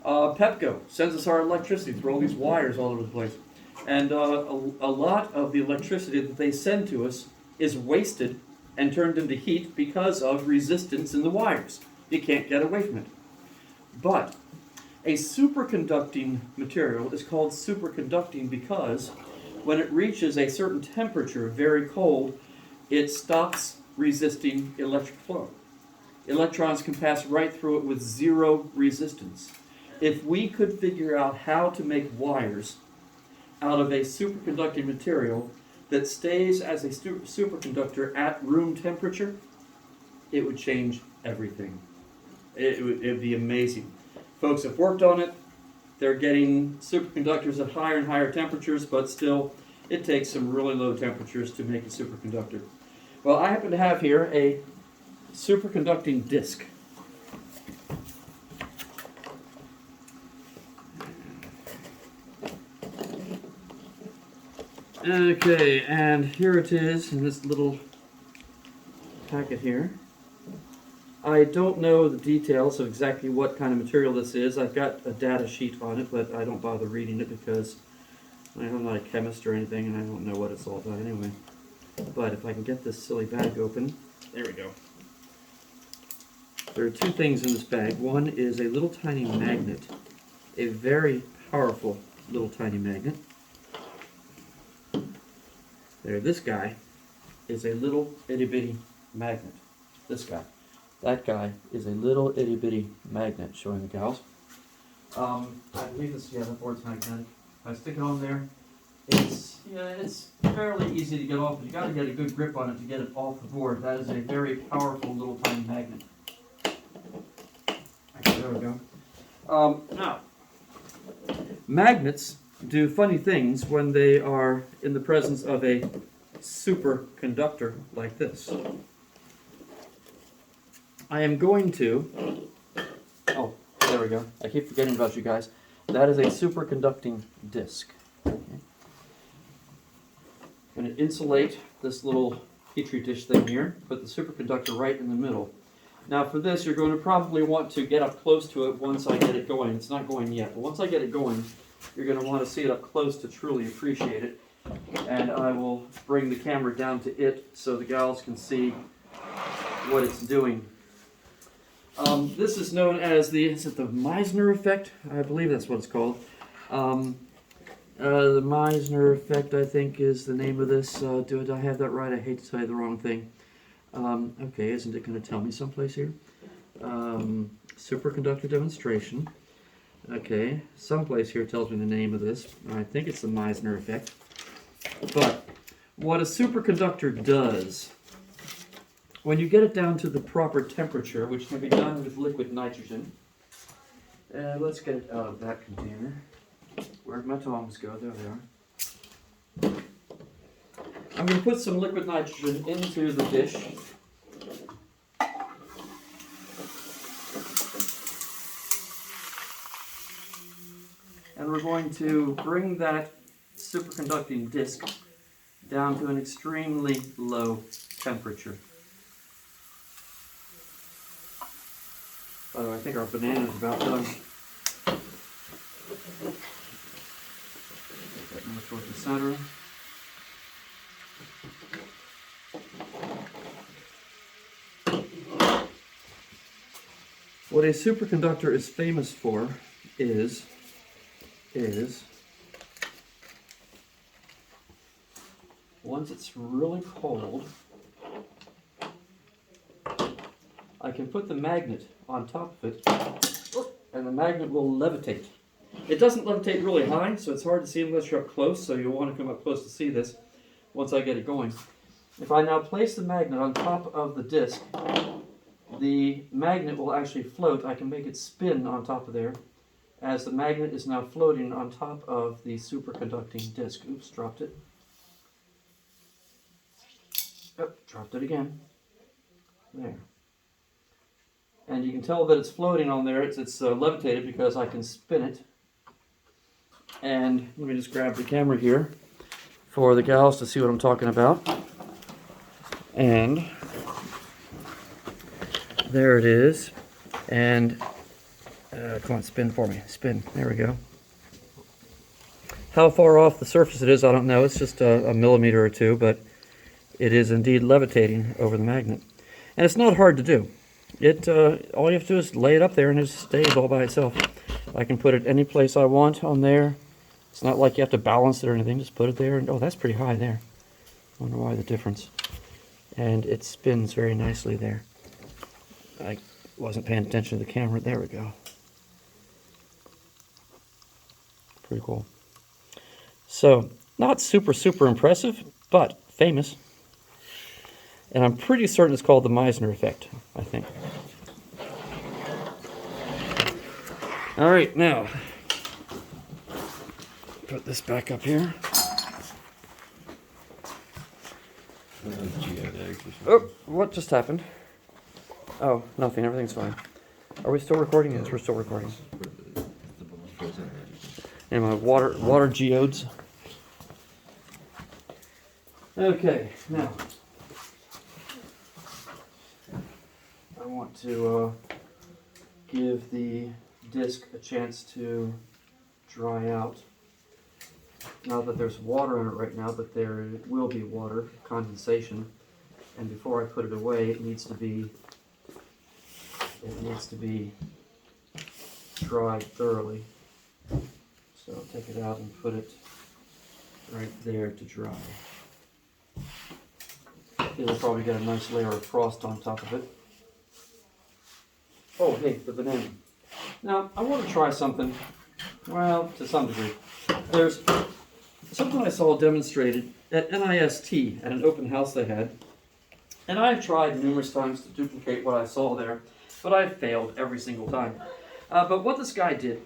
Pepco sends us our electricity through all these wires all over the place. And a lot of the electricity that they send to us is wasted and turned into heat because of resistance in the wires. You can't get away from it. But a superconducting material is called superconducting because when it reaches a certain temperature, very cold, it stops resisting electric flow. Electrons can pass right through it with zero resistance. If we could figure out how to make wires out of a superconducting material that stays as a superconductor at room temperature, it would change everything. It'd be amazing. Folks have worked on it. They're getting superconductors at higher and higher temperatures, but still, it takes some really low temperatures to make a superconductor. Well, I happen to have here a superconducting disc. Okay, and here it is in this little packet here. I don't know the details of exactly what kind of material this is. I've got a data sheet on it, but I don't bother reading it because I'm not a chemist or anything, and I don't know what it's all about anyway. But if I can get this silly bag open, there we go. There are two things in this bag. One is a little tiny magnet, a very powerful little tiny magnet. There, this guy is a little itty bitty magnet. This guy. That guy is a little itty bitty magnet, showing the gals. I believe this, yeah, the board's magnetic. I stick it on there. It's fairly easy to get off, but you got to get a good grip on it to get it off the board. That is a very powerful little tiny magnet. Okay, there we go. Now, magnets do funny things when they are in the presence of a superconductor like this. I am going to, oh, there we go. I keep forgetting about you guys. That is a superconducting disc. Okay. I'm going to insulate this little petri dish thing here, put the superconductor right in the middle. Now for this, you're going to probably want to get up close to it once I get it going. It's not going yet, but once I get it going, you're going to want to see it up close to truly appreciate it. And I will bring the camera down to it so the gals can see what it's doing. This is known as is it the Meissner effect? I believe that's what it's called. The Meissner effect, I think, is the name of this. Did I have that right? I hate to tell you the wrong thing. Okay, isn't it going to tell me someplace here? Superconductor demonstration. Okay, someplace here tells me the name of this. I think it's the Meissner effect. But what a superconductor does, when you get it down to the proper temperature, which can be done with liquid nitrogen, let's get it out of that container. Where'd my tongs go? There they are. I'm going to put some liquid nitrogen into the dish. And we're going to bring that superconducting disc down to an extremely low temperature. By the way, I think our banana is about done. Get that more towards the center. What a superconductor is famous for is once it's really cold, I can put the magnet on top of it, and the magnet will levitate. It doesn't levitate really high, so it's hard to see unless you're up close, so you'll want to come up close to see this once I get it going. If I now place the magnet on top of the disc, the magnet will actually float. I can make it spin on top of there, as the magnet is now floating on top of the superconducting disc. Oops, dropped it. Oh, dropped it again. There. And you can tell that it's floating on there. It's levitated because I can spin it. And let me just grab the camera here for the gals to see what I'm talking about. And there it is. And come on, spin for me. Spin. There we go. How far off the surface it is, I don't know. It's just a millimeter or two, but it is indeed levitating over the magnet. And it's not hard to do. All you have to do is lay it up there and it just stays all by itself. I can put it any place I want on there. It's not like you have to balance it or anything. Just put it there. And oh, that's pretty high there. I wonder why the difference. And it spins very nicely there. I wasn't paying attention to the camera. There we go. Pretty cool. So, not super impressive, but famous. And I'm pretty certain it's called the Meissner effect, I think. All right, now, put this back up here. Oh, what just happened? Oh, nothing. Everything's fine. Are we still recording? Yes, we're still recording. Anyway, water geodes. Okay, now I want to give the disc a chance to dry out. Not that there's water in it right now, but there will be water condensation. And before I put it away, it needs to be dried thoroughly. So I'll take it out and put it right there to dry. It'll probably get a nice layer of frost on top of it. Oh, hey, the banana. Now, I want to try something, well, to some degree. There's something I saw demonstrated at NIST at an open house they had. And I've tried numerous times to duplicate what I saw there, but I've failed every single time. But what this guy did,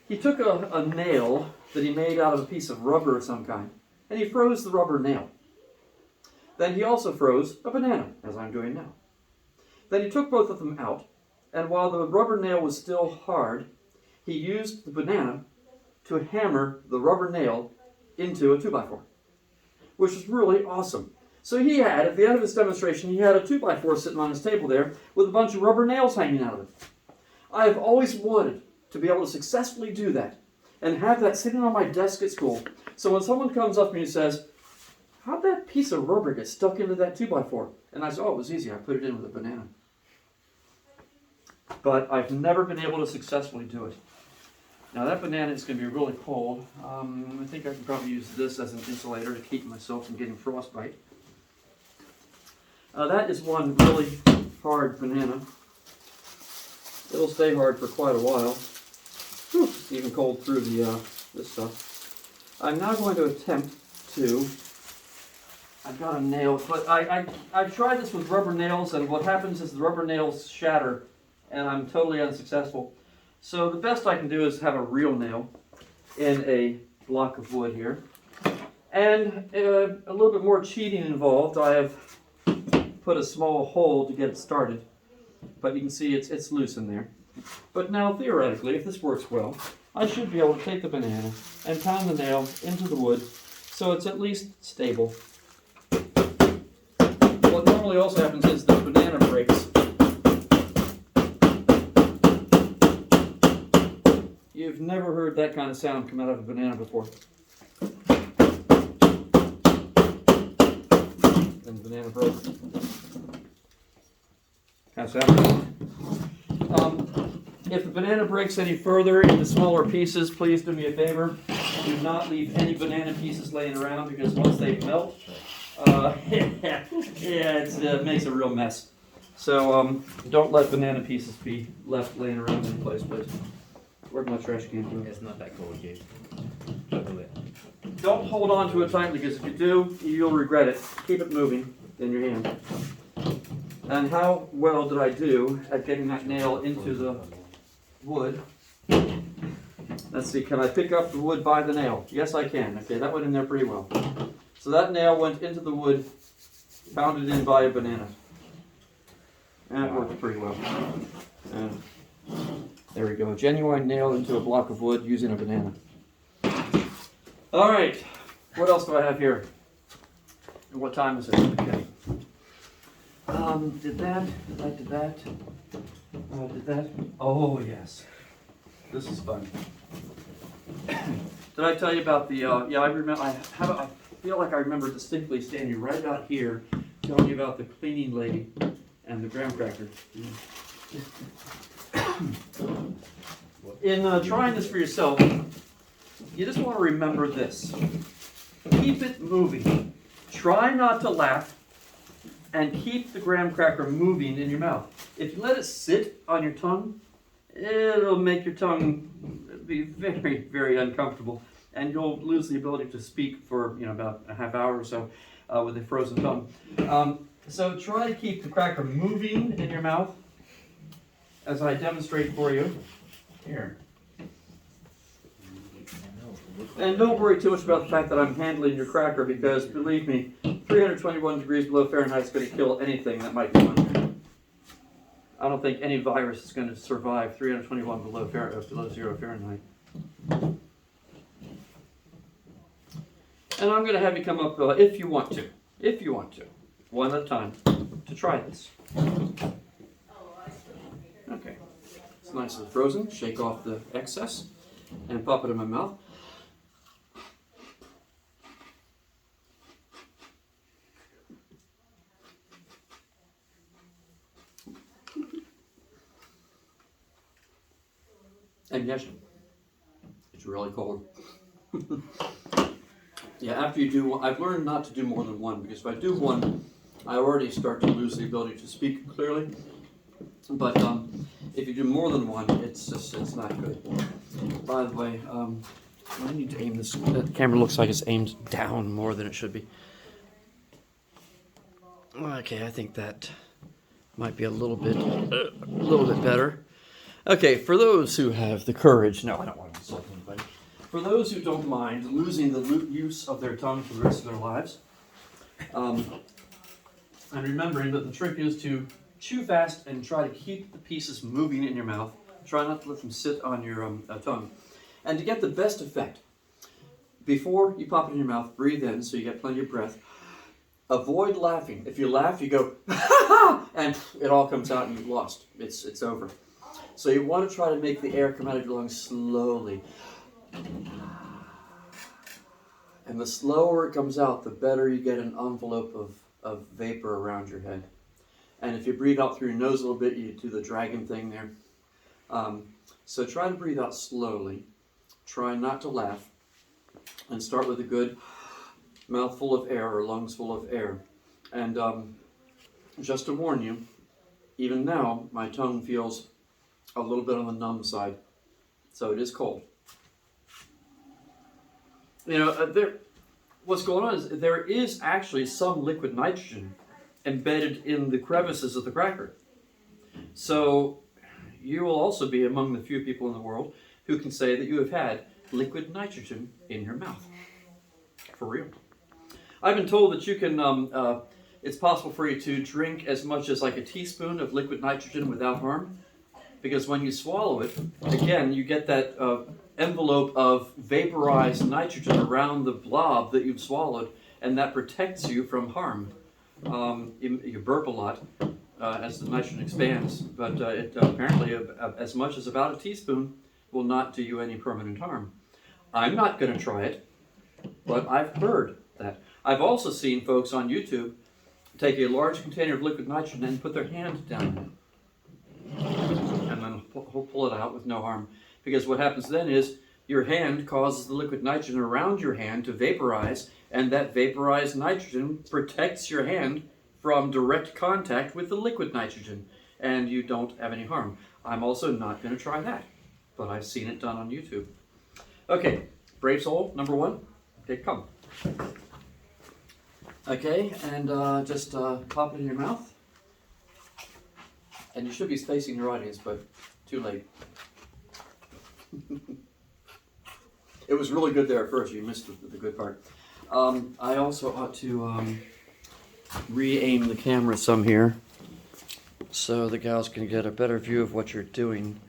he took a nail that he made out of a piece of rubber of some kind, and he froze the rubber nail. Then he also froze a banana, as I'm doing now. Then he took both of them out, and while the rubber nail was still hard, he used the banana to hammer the rubber nail into a 2x4, which was really awesome. So he had, at the end of his demonstration, he had a 2x4 sitting on his table there with a bunch of rubber nails hanging out of it. I have always wanted to be able to successfully do that and have that sitting on my desk at school. So when someone comes up to me and says, how'd that piece of rubber get stuck into that 2x4? And I say, oh, it was easy. I put it in with a banana. But I've never been able to successfully do it. Now that banana is going to be really cold. I think I can probably use this as an insulator to keep myself from getting frostbite. That is one really hard banana. It'll stay hard for quite a while. Whew, it's even cold through the this stuff. I'm now going to attempt to. I've got a nail, but I've tried this with rubber nails, and what happens is the rubber nails shatter, and I'm totally unsuccessful. So the best I can do is have a real nail in a block of wood here, and a little bit more cheating involved. I have put a small hole to get it started, but you can see it's loose in there. But now theoretically, if this works well, I should be able to take the banana and pound the nail into the wood so it's at least stable. What normally also happens is the banana breaks. You've never heard that kind of sound come out of a banana before. And the banana broke. How's that? If the banana breaks any further into smaller pieces, please do me a favor. Do not leave any banana pieces laying around, because once they melt, it makes a real mess. So don't let banana pieces be left laying around in place, please. Where'd my trash can go? It's not that cold, Gabe. Don't hold on to it tightly, because if you do, you'll regret it. Keep it moving in your hand. And how well did I do at getting that nail into the wood? Let's see, can I pick up the wood by the nail? Yes, I can. Okay, that went in there pretty well. So that nail went into the wood, pounded in by a banana. And it worked pretty well. And there we go. A genuine nail into a block of wood using a banana. All right. What else do I have here? And what time is it? Okay. Did that. Did that. Oh, yes. This is fun. Did I tell you about the, yeah, I remember, I feel like I remember distinctly standing right out here telling you about the cleaning lady and the graham cracker. In trying this for yourself, you just want to remember this. Keep it moving. Try not to laugh, and keep the graham cracker moving in your mouth. If you let it sit on your tongue, it'll make your tongue be very, very uncomfortable, and you'll lose the ability to speak for about a half hour or so with a frozen tongue. So try to keep the cracker moving in your mouth as I demonstrate for you here. And don't worry too much about the fact that I'm handling your cracker, because believe me, 321 degrees below Fahrenheit is going to kill anything that might come on here. I don't think any virus is going to survive 321 below 0 Fahrenheit. And I'm going to have you come up, if you want to, one at a time, to try this. Okay. It's nice and frozen. Shake off the excess and pop it in my mouth. And yes, it's really cold. Yeah, after you do one, I've learned not to do more than one, because if I do one, I already start to lose the ability to speak clearly. But if you do more than one, it's not good. By the way, I need to aim this. The camera looks like it's aimed down more than it should be. Okay, I think that might be a little bit better. Okay, for those who have the courage, no, I don't want to insult anybody. For those who don't mind losing the use of their tongue for the rest of their lives, and remembering that the trick is to chew fast and try to keep the pieces moving in your mouth. Try not to let them sit on your tongue. And to get the best effect, before you pop it in your mouth, breathe in so you get plenty of breath. Avoid laughing. If you laugh, you go, and it all comes out and you've lost. It's over. So you want to try to make the air come out of your lungs slowly. And the slower it comes out, the better you get an envelope of vapor around your head. And if you breathe out through your nose a little bit, you do the dragon thing there. So try to breathe out slowly. Try not to laugh. And start with a good mouthful of air or lungs full of air. And just to warn you, even now, my tongue feels a little bit on the numb side. So it is cold. You know, what's going on is there is actually some liquid nitrogen embedded in the crevices of the cracker. So you will also be among the few people in the world who can say that you have had liquid nitrogen in your mouth. For real. I've been told that you can, it's possible for you to drink as much as like a teaspoon of liquid nitrogen without harm. Because when you swallow it, again, you get that envelope of vaporized nitrogen around the blob that you've swallowed, and that protects you from harm. You burp a lot as the nitrogen expands, but it apparently as much as about a teaspoon will not do you any permanent harm. I'm not going to try it, but I've heard that. I've also seen folks on YouTube take a large container of liquid nitrogen and put their hand down in it. And then pull it out with no harm. Because what happens then is your hand causes the liquid nitrogen around your hand to vaporize, and that vaporized nitrogen protects your hand from direct contact with the liquid nitrogen, and you don't have any harm. I'm also not going to try that, but I've seen it done on YouTube. Okay, brave soul, number one. Okay, come. Okay, and just pop it in your mouth. And you should be facing your audience, but too late. It was really good there at first. You missed the good part. I also ought to re-aim the camera some here so the gals can get a better view of what you're doing.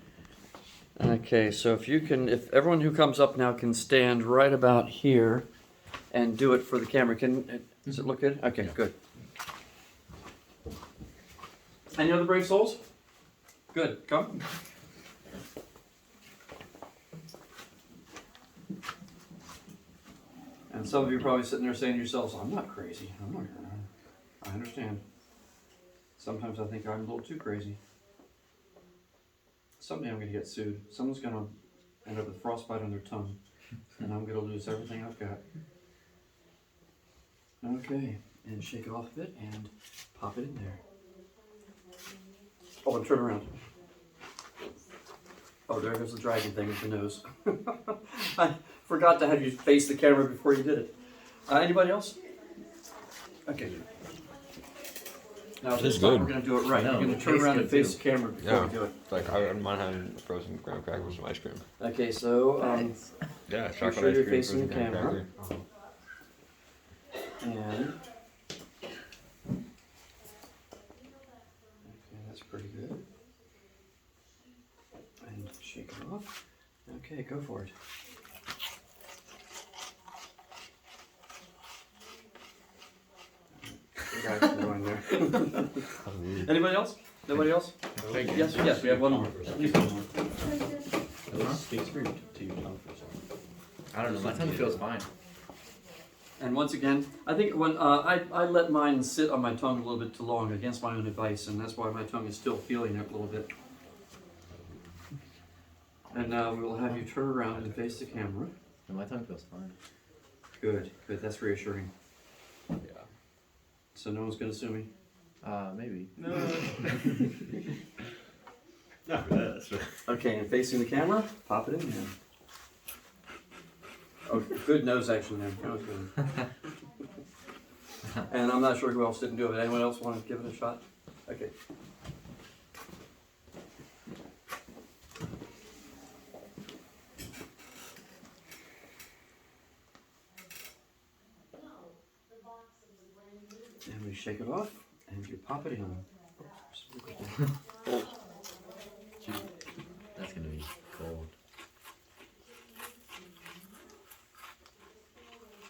Okay, so if everyone who comes up now can stand right about here and do it for the camera. Does it look good? Okay, good. Any other brave souls? Good. Come. And some of you are probably sitting there saying to yourselves, I'm not crazy. I understand. Sometimes I think I'm a little too crazy. Someday I'm going to get sued. Someone's going to end up with frostbite on their tongue. And I'm going to lose everything I've got. Okay. And shake it off a bit and pop it in there. Oh, and turn around. Oh, there goes the dragon thing with the nose. I forgot to have you face the camera before you did it. Anybody else? Okay. Now this time we're going to do it right. No, You're going to turn around and face the camera before we do it. Like I wouldn't mind having frozen graham crackers with some ice cream. Okay, so Yeah, make chocolate sure ice you're cream, facing frozen the graham camera. cracker. And okay, that's pretty good. Okay, go for it. You guys can go in there. Anybody else? Nobody else? Yes, yes, we have one more. At least one more. At least speaks for to your tongue for a second. I don't know, my tongue feels fine. And once again, I think when I let mine sit on my tongue a little bit too long against my own advice, and that's why my tongue is still feeling it a little bit. And now we will have you turn around and face the camera. And my tongue feels fine. Good, good. That's reassuring. Yeah. So no one's gonna sue me. Maybe. No. Not for that. So. Okay, and facing the camera, pop it in there. Oh, good nose action there. That was good. And I'm not sure who else didn't do it. Anyone else want to give it a shot? Okay. And we shake it off, and you pop it in. That's gonna be cold.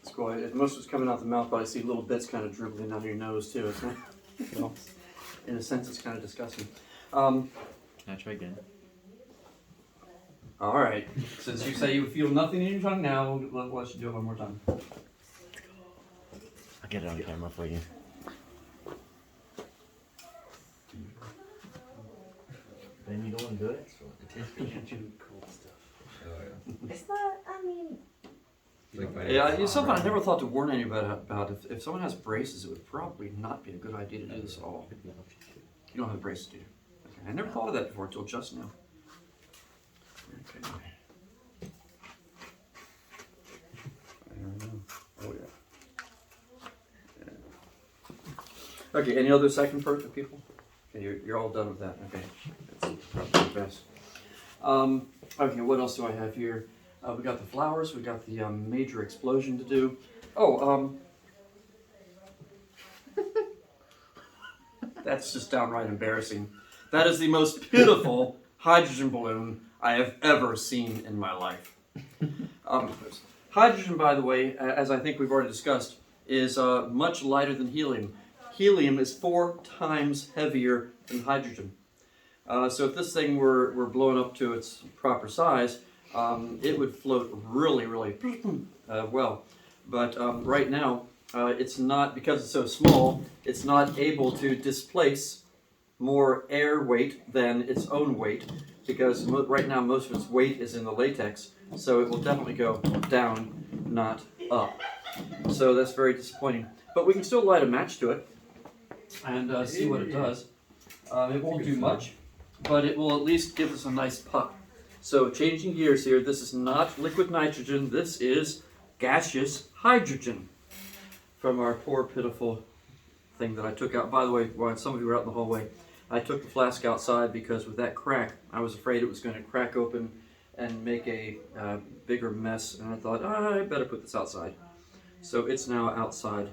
It's cool. Most of it's coming out the mouth, but I see little bits kind of dribbling down your nose too. It's not, well, in a sense, it's kind of disgusting. Can I try again? All right. Since you say you feel nothing in your tongue now, we'll let you do it one more time. I'll get it on camera for you. Then you don't want to do it? It tastes good. Cool stuff. Oh yeah. It's not, I mean, Like my Yeah, it's something I never thought to warn anybody about. If someone has braces, it would probably not be a good idea to do this at all. You don't have braces, do you? Okay. I never thought of that before until just now. Okay. I don't know. Oh yeah. Okay. Any other second for people? Okay, you're all done with that. Okay, that's probably the best. Okay, what else do I have here? We got the flowers. We got the major explosion to do. Oh, that's just downright embarrassing. That is the most pitiful hydrogen balloon I have ever seen in my life. Hydrogen, by the way, as I think we've already discussed, is much lighter than helium. Helium is 4 times heavier than hydrogen. So if this thing were blown up to its proper size, it would float really, really well. But right now, it's not, because it's so small, it's not able to displace more air weight than its own weight, because right now most of its weight is in the latex, so it will definitely go down, not up. So that's very disappointing. But we can still light a match to it and see what it does. It won't do much, but it will at least give us a nice puff. So changing gears here, this is not liquid nitrogen, this is gaseous hydrogen from our poor pitiful thing that I took out. By the way, while some of you were out in the hallway, I took the flask outside because with that crack, I was afraid it was going to crack open and make a bigger mess, and I thought, I better put this outside. So it's now outside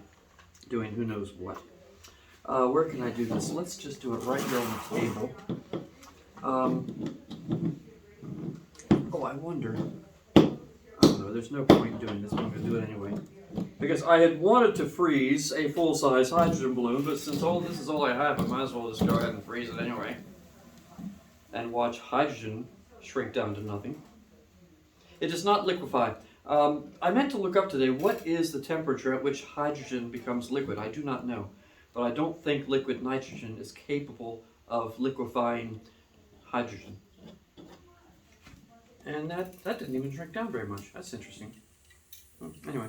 doing who knows what. Where can I do this? Let's just do it right here on the table. Oh, I wonder. I don't know, there's no point doing this, but I'm going to do it anyway. Because I had wanted to freeze a full-size hydrogen balloon, but since this is all I have, I might as well just go ahead and freeze it anyway. And watch hydrogen shrink down to nothing. It does not liquefy. I meant to look up today, what is the temperature at which hydrogen becomes liquid? I do not know. But I don't think liquid nitrogen is capable of liquefying hydrogen. And that didn't even shrink down very much. That's interesting. Anyway,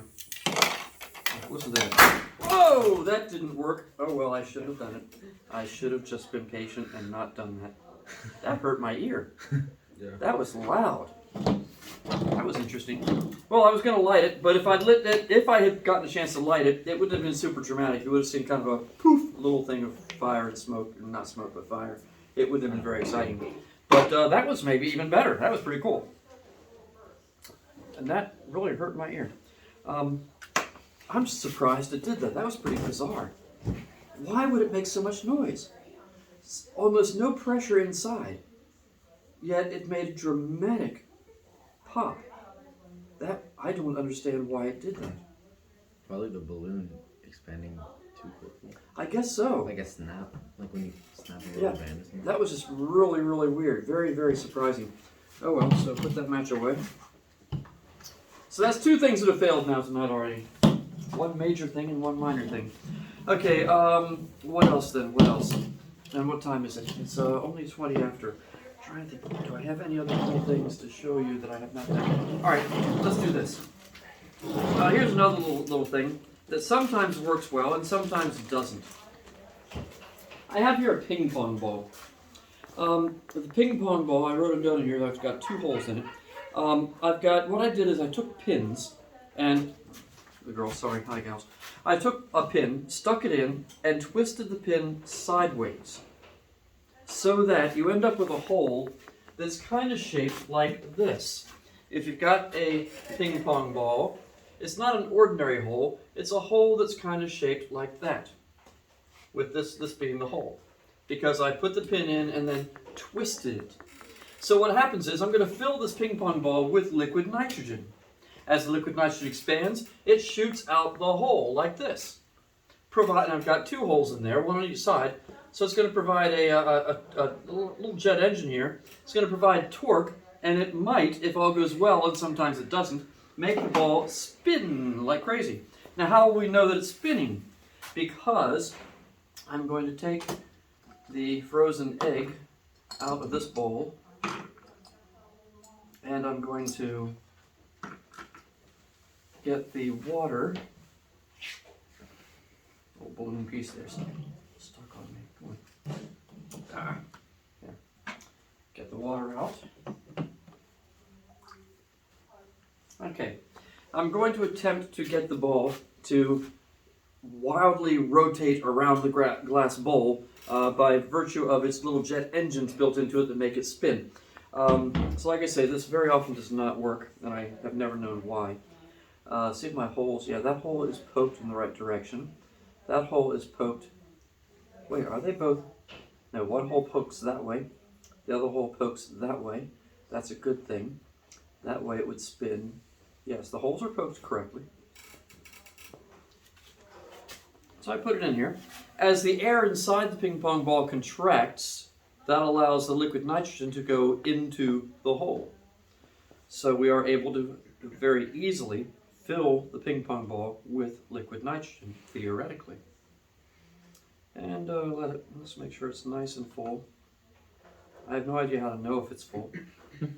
listen to that. Whoa, that didn't work. Oh well, I should have done it. I should have just been patient and not done that. That hurt my ear. Yeah. That was loud. That was interesting. Well, I was going to light it, but if I had gotten a chance to light it, it would have been super dramatic. You would have seen kind of a poof, little thing of fire and smoke, not smoke, but fire. It would have been very exciting. But that was maybe even better. That was pretty cool. And that really hurt my ear. I'm surprised it did that. That was pretty bizarre. Why would it make so much noise? Almost no pressure inside. Yet it made a dramatic pop. That, I don't understand why it did that. Probably the balloon expanding too quickly. I guess so. Like a snap, like when you snap a Yeah, rubber band or something. that was just really, really weird. Very, very surprising. Oh well, so put that match away. So that's two things that have failed now tonight already. One major thing and one minor thing. Okay, what else then? What else? And what time is it? It's only 20 after. I'm trying to think, do I have any other cool things to show you that I have not done? Alright, let's do this. Here's another little thing that sometimes works well and sometimes doesn't. I have here a ping pong ball. The ping pong ball, I wrote it down in here, I've got 2 holes in it. What I did is I took pins, and, the girls, sorry, hi gals. I took a pin, stuck it in, and twisted the pin sideways. So that you end up with a hole that's kind of shaped like this. If you've got a ping pong ball, it's not an ordinary hole, it's a hole that's kind of shaped like that. With this being the hole. Because I put the pin in and then twisted it. So what happens is I'm going to fill this ping pong ball with liquid nitrogen. As the liquid nitrogen expands, it shoots out the hole like this. And I've got 2 holes in there, one on each side. So it's going to provide a little jet engine here. It's going to provide torque, and it might, if all goes well, and sometimes it doesn't, make the ball spin like crazy. Now how will we know that it's spinning? Because I'm going to take the frozen egg out of this bowl, and I'm going to get the water. Little balloon piece there, stuck on me. Come on. There. Get the water out. Okay. I'm going to attempt to get the ball to wildly rotate around the glass bowl by virtue of its little jet engines built into it that make it spin. So like I say, this very often does not work, and I have never known why. See if my holes, yeah, that hole is poked in the right direction. That hole is poked, wait, are they both? No, one hole pokes that way, the other hole pokes that way. That's a good thing. That way it would spin. Yes, the holes are poked correctly. So I put it in here. As the air inside the ping pong ball contracts, that allows the liquid nitrogen to go into the hole. So we are able to very easily fill the ping pong ball with liquid nitrogen, theoretically. And let's make sure it's nice and full. I have no idea how to know if it's full.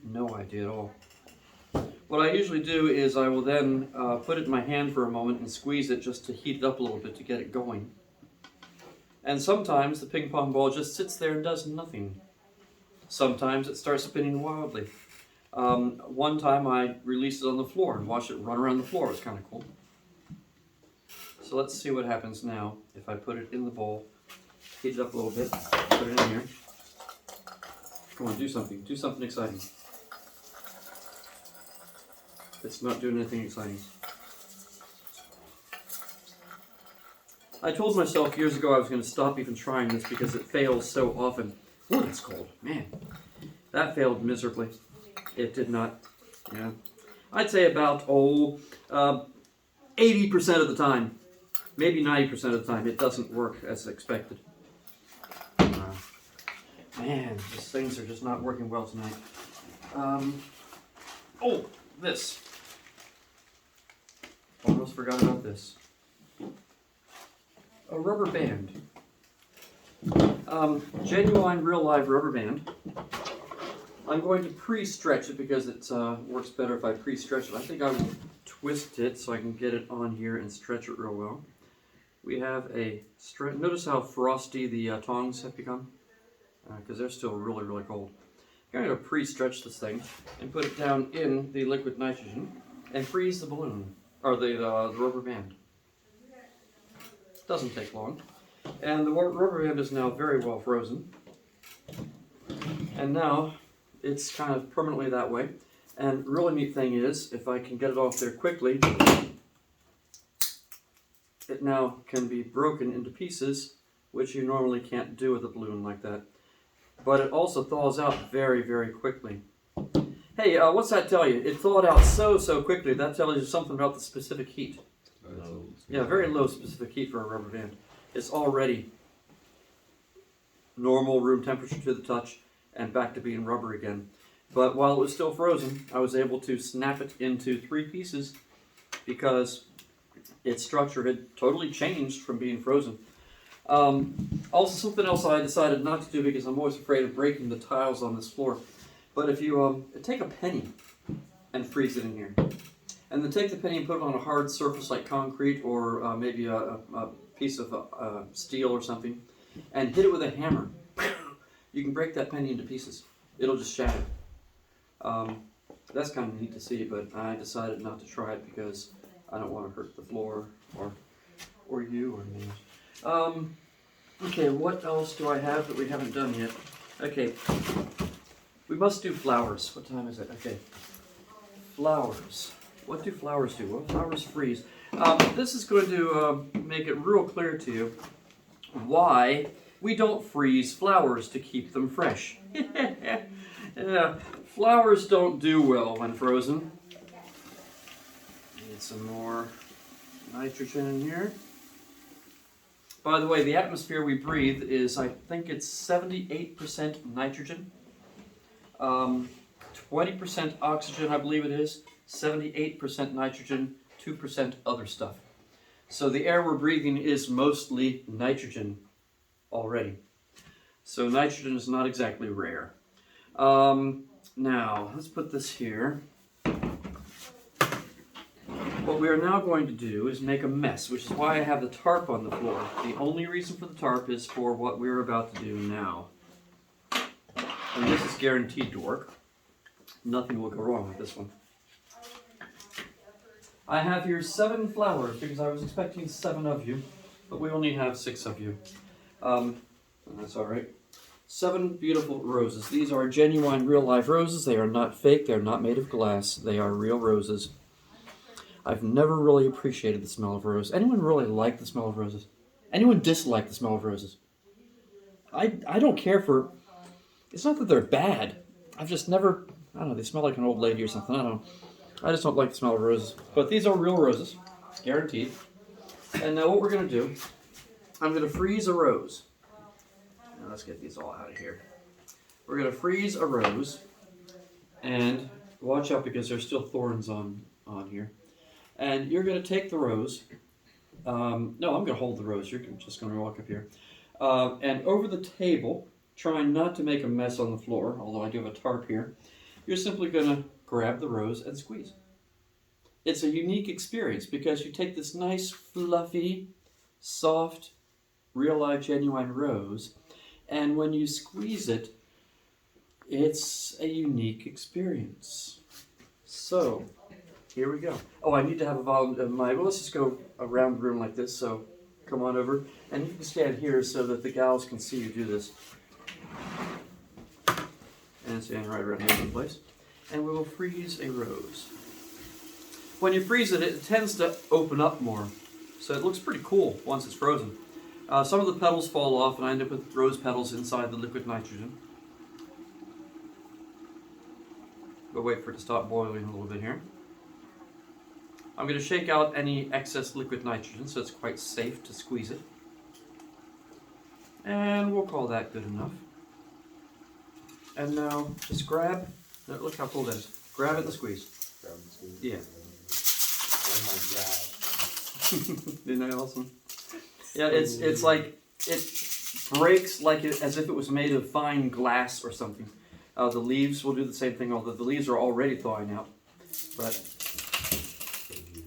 No idea at all. What I usually do is I will then put it in my hand for a moment and squeeze it just to heat it up a little bit to get it going. And sometimes the ping pong ball just sits there and does nothing. Sometimes it starts spinning wildly. One time I released it on the floor and watched it run around the floor. It was kind of cool. So let's see what happens now if I put it in the bowl, heat it up a little bit, put it in here. Come on, do something. Do something exciting. It's not doing anything exciting. I told myself years ago I was going to stop even trying this because it fails so often. Oh, that's cold. Man, that failed miserably. It did not, yeah. I'd say about, 80% of the time, maybe 90% of the time, it doesn't work as expected. Man, these things are just not working well tonight. This. Almost forgot about this. A rubber band. Genuine, real live rubber band. I'm going to pre-stretch it because it works better if I pre-stretch it. I think I will twist it so I can get it on here and stretch it real well. We have a stretch. Notice how frosty the tongs have become? Because they're still really, really cold. I'm going to pre-stretch this thing and put it down in the liquid nitrogen and freeze the balloon, or the rubber band. Doesn't take long. And the rubber band is now very well frozen. And now it's kind of permanently that way. And really neat thing is, if I can get it off there quickly, it now can be broken into pieces, which you normally can't do with a balloon like that. But it also thaws out very, very quickly. Hey, Hey, what's that tell you? It thawed out so quickly. That tells you something about the specific heat. Low. Yeah, very low specific heat for a rubber band. It's already normal room temperature to the touch and back to being rubber again. But while it was still frozen, I was able to snap it into 3 pieces because its structure had totally changed from being frozen. Also, something else I decided not to do because I'm always afraid of breaking the tiles on this floor. But if you take a penny and freeze it in here, and then take the penny and put it on a hard surface like concrete or maybe a piece of steel or something, and hit it with a hammer, you can break that penny into pieces. It'll just shatter. That's kind of neat to see, but I decided not to try it because I don't want to hurt the floor or you or me. Okay, what else do I have that we haven't done yet? Okay, we must do flowers. What time is it? Okay, flowers. What do flowers do? Well, flowers freeze. This is going to make it real clear to you why we don't freeze flowers to keep them fresh. Yeah, flowers don't do well when frozen. Need some more nitrogen in here. By the way, the atmosphere we breathe is, I think it's 78% nitrogen, 20% oxygen, I believe it is, 78% nitrogen, 2% other stuff. So the air we're breathing is mostly nitrogen already. So nitrogen is not exactly rare. Now, let's put this here. What we are now going to do is make a mess, which is why I have the tarp on the floor. The only reason for the tarp is for what we're about to do now. And this is guaranteed to work. Nothing will go wrong with this one. I have here 7 flowers because I was expecting 7 of you, but we only have 6 of you. That's all right. 7 beautiful roses. These are genuine, real-life roses. They are not fake. They are not made of glass. They are real roses. I've never really appreciated the smell of rose. Anyone really like the smell of roses? Anyone dislike the smell of roses? I don't care for... It's not that they're bad. I've just never... I don't know, they smell like an old lady or something. I don't know. I just don't like the smell of roses. But these are real roses. Guaranteed. And now what we're going to do... I'm going to freeze a rose. Now let's get these all out of here. We're going to freeze a rose. And watch out because there's still thorns on here. And you're going to take the rose. No, I'm going to hold the rose. You're just going to walk up here. And over the table, trying not to make a mess on the floor, although I do have a tarp here, you're simply going to grab the rose and squeeze. It's a unique experience because you take this nice, fluffy, soft, real-life, genuine rose, and when you squeeze it, it's a unique experience. So... here we go. Oh, I need to have a volunteer. Well, let's just go around the room like this. So, come on over, and you can stand here so that the gals can see you do this. And stand right around here in place. And we will freeze a rose. When you freeze it, it tends to open up more, so it looks pretty cool once it's frozen. Some of the petals fall off, and I end up with rose petals inside the liquid nitrogen. We'll wait for it to stop boiling a little bit here. I'm going to shake out any excess liquid nitrogen so it's quite safe to squeeze it. And we'll call that good enough. And now just grab, look how cool that is. Grab it and squeeze. Grab and squeeze. Yeah. Oh my god. Isn't that awesome? Yeah, it's like, it breaks like as if it was made of fine glass or something. The leaves will do the same thing, although the leaves are already thawing out. But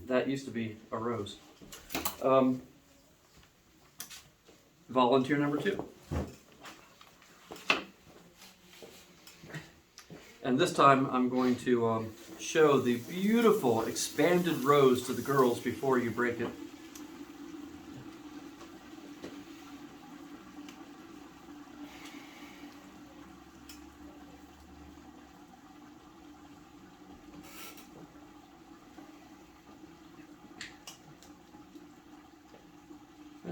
that used to be a rose. Volunteer number 2. And this time I'm going to show the beautiful expanded rose to the girls before you break it.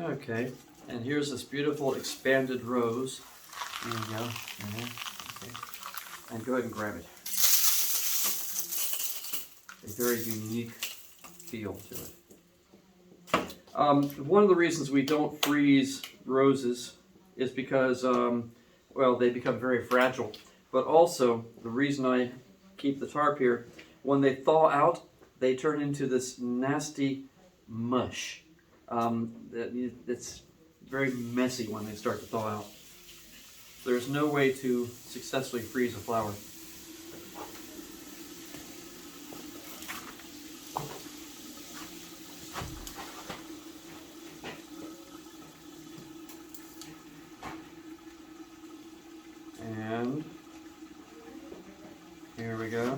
Okay, and here's this beautiful expanded rose. There you go. Okay. And go ahead and grab it. a very unique feel to it. One of the reasons we don't freeze roses is because, well, they become very fragile. But also, the reason I keep the tarp here, when they thaw out, they turn into this nasty mush. It's very messy when they start to thaw out. There's no way to successfully freeze a flower. And here we go.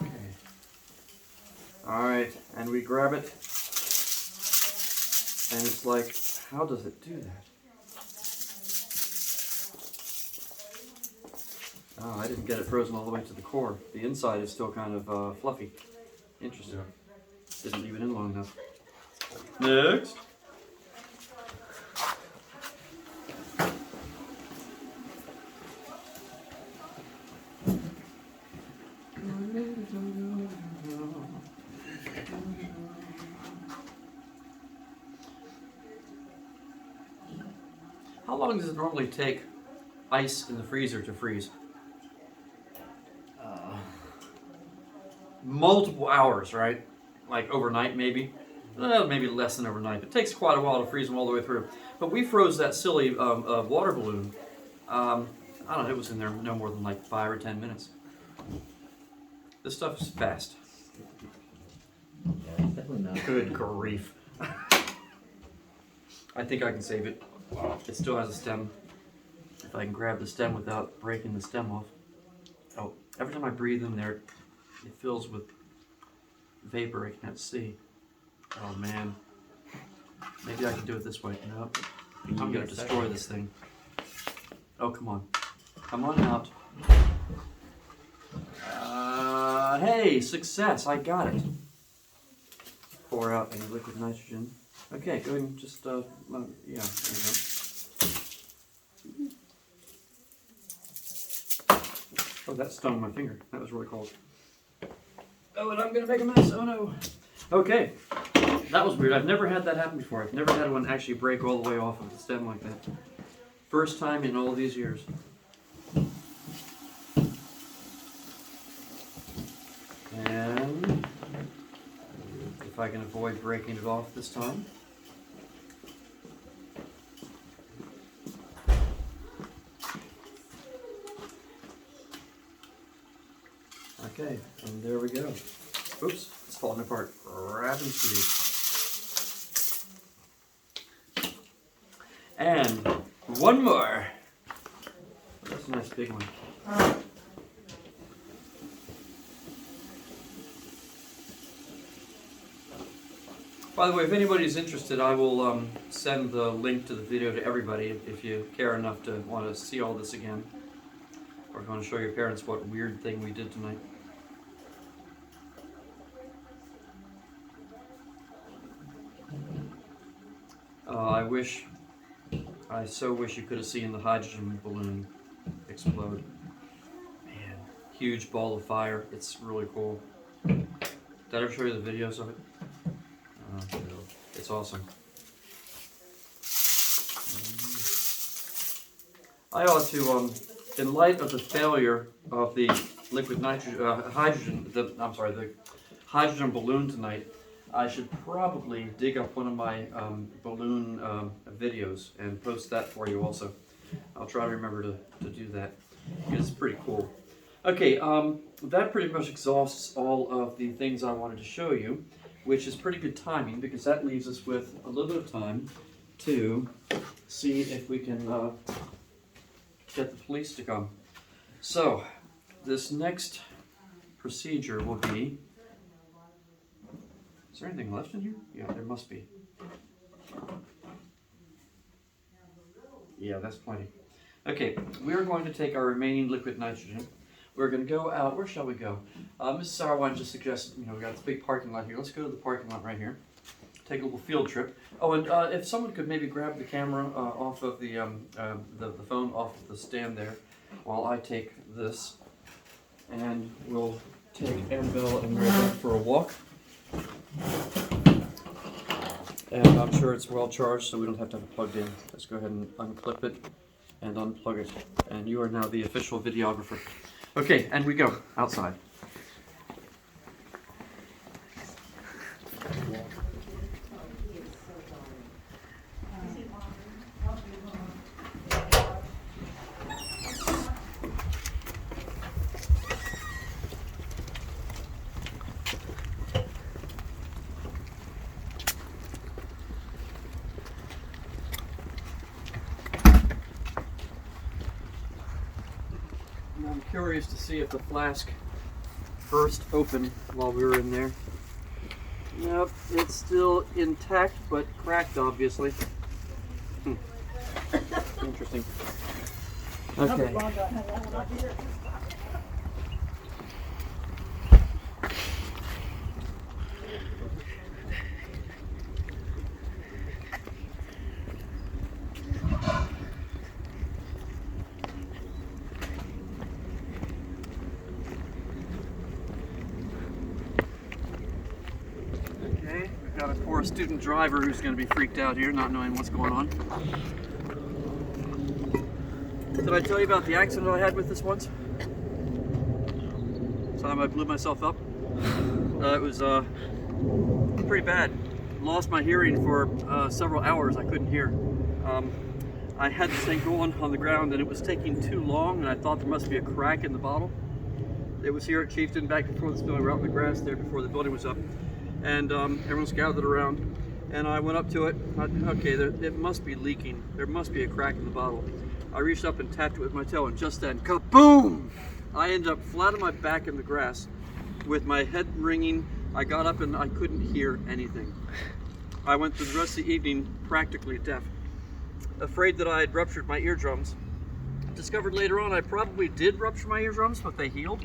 Okay. All right, and we grab it, and it's like, how does it do that? Oh, I didn't get it frozen all the way to the core. The inside is still kind of fluffy. Interesting. Didn't leave it in long enough. Next. How long does it normally take ice in the freezer to freeze? Multiple hours, right? Like overnight, maybe. Maybe less than overnight. It takes quite a while to freeze them all the way through. But we froze that silly water balloon. I don't know, it was in there no more than like 5 or 10 minutes. This stuff is fast. Yeah, it's definitely not. Good grief. I think I can save it. It still has a stem. If I can grab the stem without breaking the stem off. Oh, every time I breathe in there, it fills with vapor I can't see. Oh man. Maybe I can do it this way. No. I'm gonna destroy this thing. Oh, come on. Come on out. Hey, success. I got it. Pour out any liquid nitrogen. Okay, go ahead and just, yeah, there you go. Oh, that stung my finger. That was really cold. Oh, and I'm gonna make a mess. Oh no. Okay, that was weird. I've never had that happen before. I've never had one actually break all the way off of the stem like that. First time in all these years. And if I can avoid breaking it off this time. Okay, and there we go. Oops, it's falling apart. Wrap and squeeze. And one more. That's a nice big one. By the way, if anybody's interested, I will send the link to the video to everybody if you care enough to want to see all this again. Or if you want to show your parents what weird thing we did tonight. I so wish you could have seen the hydrogen balloon explode. Man, huge ball of fire. It's really cool. Did I ever show you the videos of it? It's awesome. I ought to, in light of the failure of the liquid nitrogen, the hydrogen balloon tonight, I should probably dig up one of my balloon videos and post that for you also. I'll try to remember to do that because it's pretty cool. Okay, that pretty much exhausts all of the things I wanted to show you, which is pretty good timing because that leaves us with a little bit of time to see if we can get the police to come. So, this next procedure will be... Is there anything left in here? Yeah, there must be. Yeah, that's plenty. Okay, we're going to take our remaining liquid nitrogen. We're going to go out. Where shall we go? Mrs. Sauerwein just suggested, we got this big parking lot here. Let's go to the parking lot right here. Take a little field trip. Oh, and if someone could maybe grab the camera off of the phone off of the stand there while I take this. and we'll take Annabelle and Mary Beth for a walk. And I'm sure it's well charged, so we don't have to have it plugged in. Let's go ahead and unclip it and unplug it. And you are now the official videographer. Okay, and we go outside. I'm curious to see if the flask burst open while we were in there. Yep, it's still intact but cracked, obviously. Interesting. Okay. Okay, we've got a poor student driver who's going to be freaked out here, not knowing what's going on. Did I tell you about the accident I had with this once? Time I blew myself up. It was pretty bad. Lost my hearing for several hours. I couldn't hear. I had this thing going on the ground and it was taking too long, and I thought there must be a crack in the bottle. It was here at Chieftain back before this building. We were out in the grass there before the building was up. And everyone's gathered around, and I went up to it. Okay, it must be leaking. There must be a crack in the bottle. I reached up and tapped it with my toe, and just then, kaboom! I ended up flat on my back in the grass with my head ringing. I got up and I couldn't hear anything. I went through the rest of the evening practically deaf, afraid that I had ruptured my eardrums. Discovered later on I probably did rupture my eardrums, but they healed.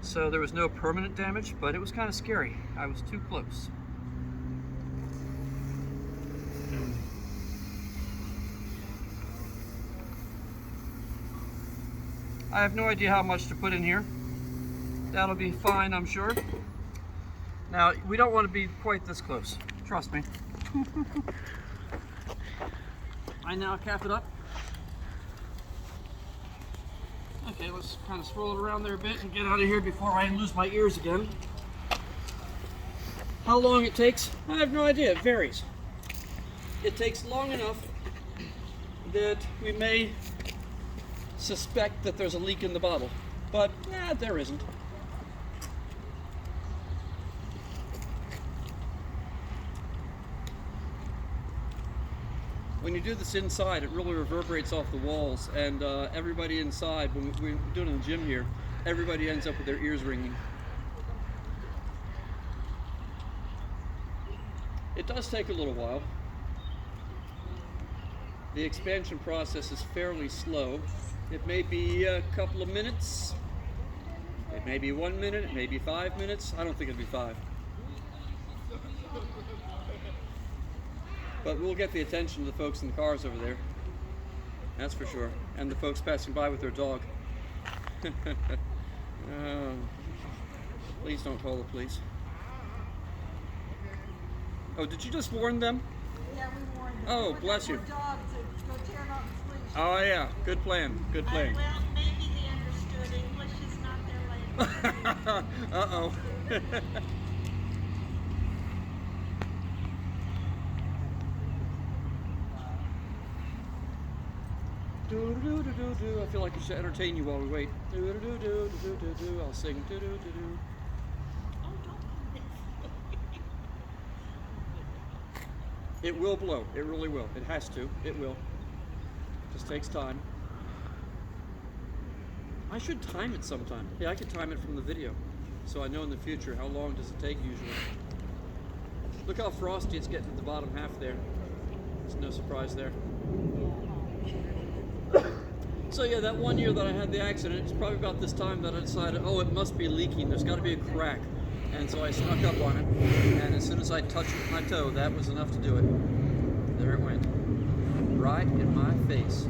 So there was no permanent damage, but it was kind of scary. I was too close. I have no idea how much to put in here. That'll be fine, I'm sure. Now, we don't want to be quite this close. Trust me. I now cap it up. Okay, let's kind of swirl it around there a bit and get out of here before I lose my ears again. How long it takes? I have no idea. It varies. It takes long enough that we may suspect that there's a leak in the bottle, but there isn't. When you do this inside, it really reverberates off the walls, and everybody inside, when we're doing it in the gym here, everybody ends up with their ears ringing. It does take a little while. The expansion process is fairly slow. It may be a couple of minutes. It may be 1 minute, it may be 5 minutes. I don't think it'll be 5. But we'll get the attention of the folks in the cars over there. That's for sure. And the folks passing by with their dog. Please don't call the police. Oh, did you just warn them? Yeah, we warned them. Oh, bless you. Dog to go tear up the leash. Oh yeah, good plan, good plan. Well, maybe they understood English is not their language. Uh-oh. Do-do-do-do-do-do. I feel like I should entertain you while we wait. Do-do-do-do-do-do-do. I'll sing do-do-do-do. Oh, don't. It will blow. It really will. It has to. It will. Just takes time. I should time it sometime. Yeah, I could time it from the video, so I know in the future how long does it take usually. Look how frosty it's getting at the bottom half there. There's no surprise there. So yeah, that 1 year that I had the accident, it's probably about this time that I decided, oh, it must be leaking. There's got to be a crack. And so I snuck up on it, and as soon as I touched it with my toe, that was enough to do it. There it went. Right in my face.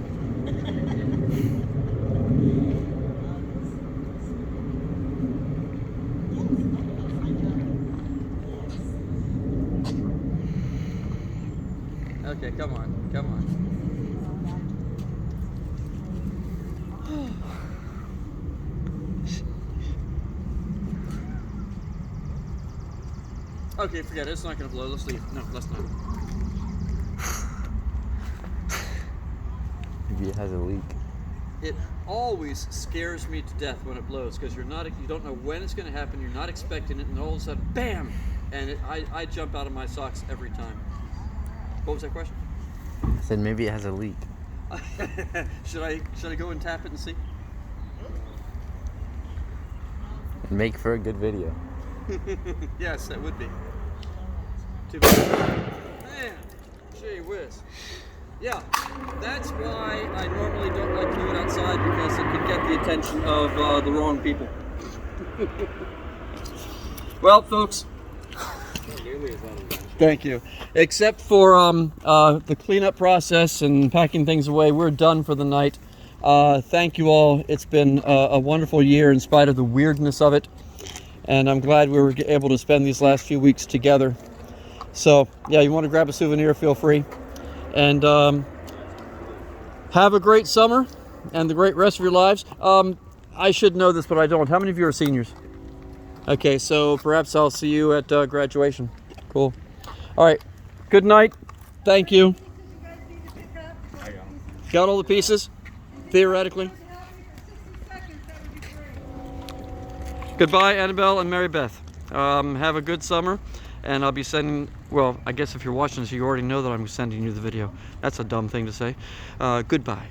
Okay, come on, come on. Okay, forget it. It's not gonna blow. Let's leave. No, let's not. Maybe it has a leak. It always scares me to death when it blows because you don't know when it's going to happen. You're not expecting it, and all of a sudden, bam! And I jump out of my socks every time. What was that question? I said maybe it has a leak. should I go and tap it and see? Make for a good video. Yes, that would be. Too bad. Man, gee whiz. Yeah, that's why I normally don't like to do it outside because it could get the attention of the wrong people. Well, folks. Thank you. Except for the cleanup process and packing things away, we're done for the night. Thank you all. It's been a wonderful year in spite of the weirdness of it. And I'm glad we were able to spend these last few weeks together. So, yeah, you want to grab a souvenir, feel free. And have a great summer and the great rest of your lives. I should know this, but I don't. How many of you are seniors? Okay, so perhaps I'll see you at graduation. Cool. All right. Good night. Thank you. You guys need to pick up. Got all the pieces? Theoretically. If you help me for 60 seconds, that would be great. Goodbye, Annabelle and Mary Beth. Have a good summer. And I'll be sending, well, I guess if you're watching this, you already know that I'm sending you the video. That's a dumb thing to say. Goodbye.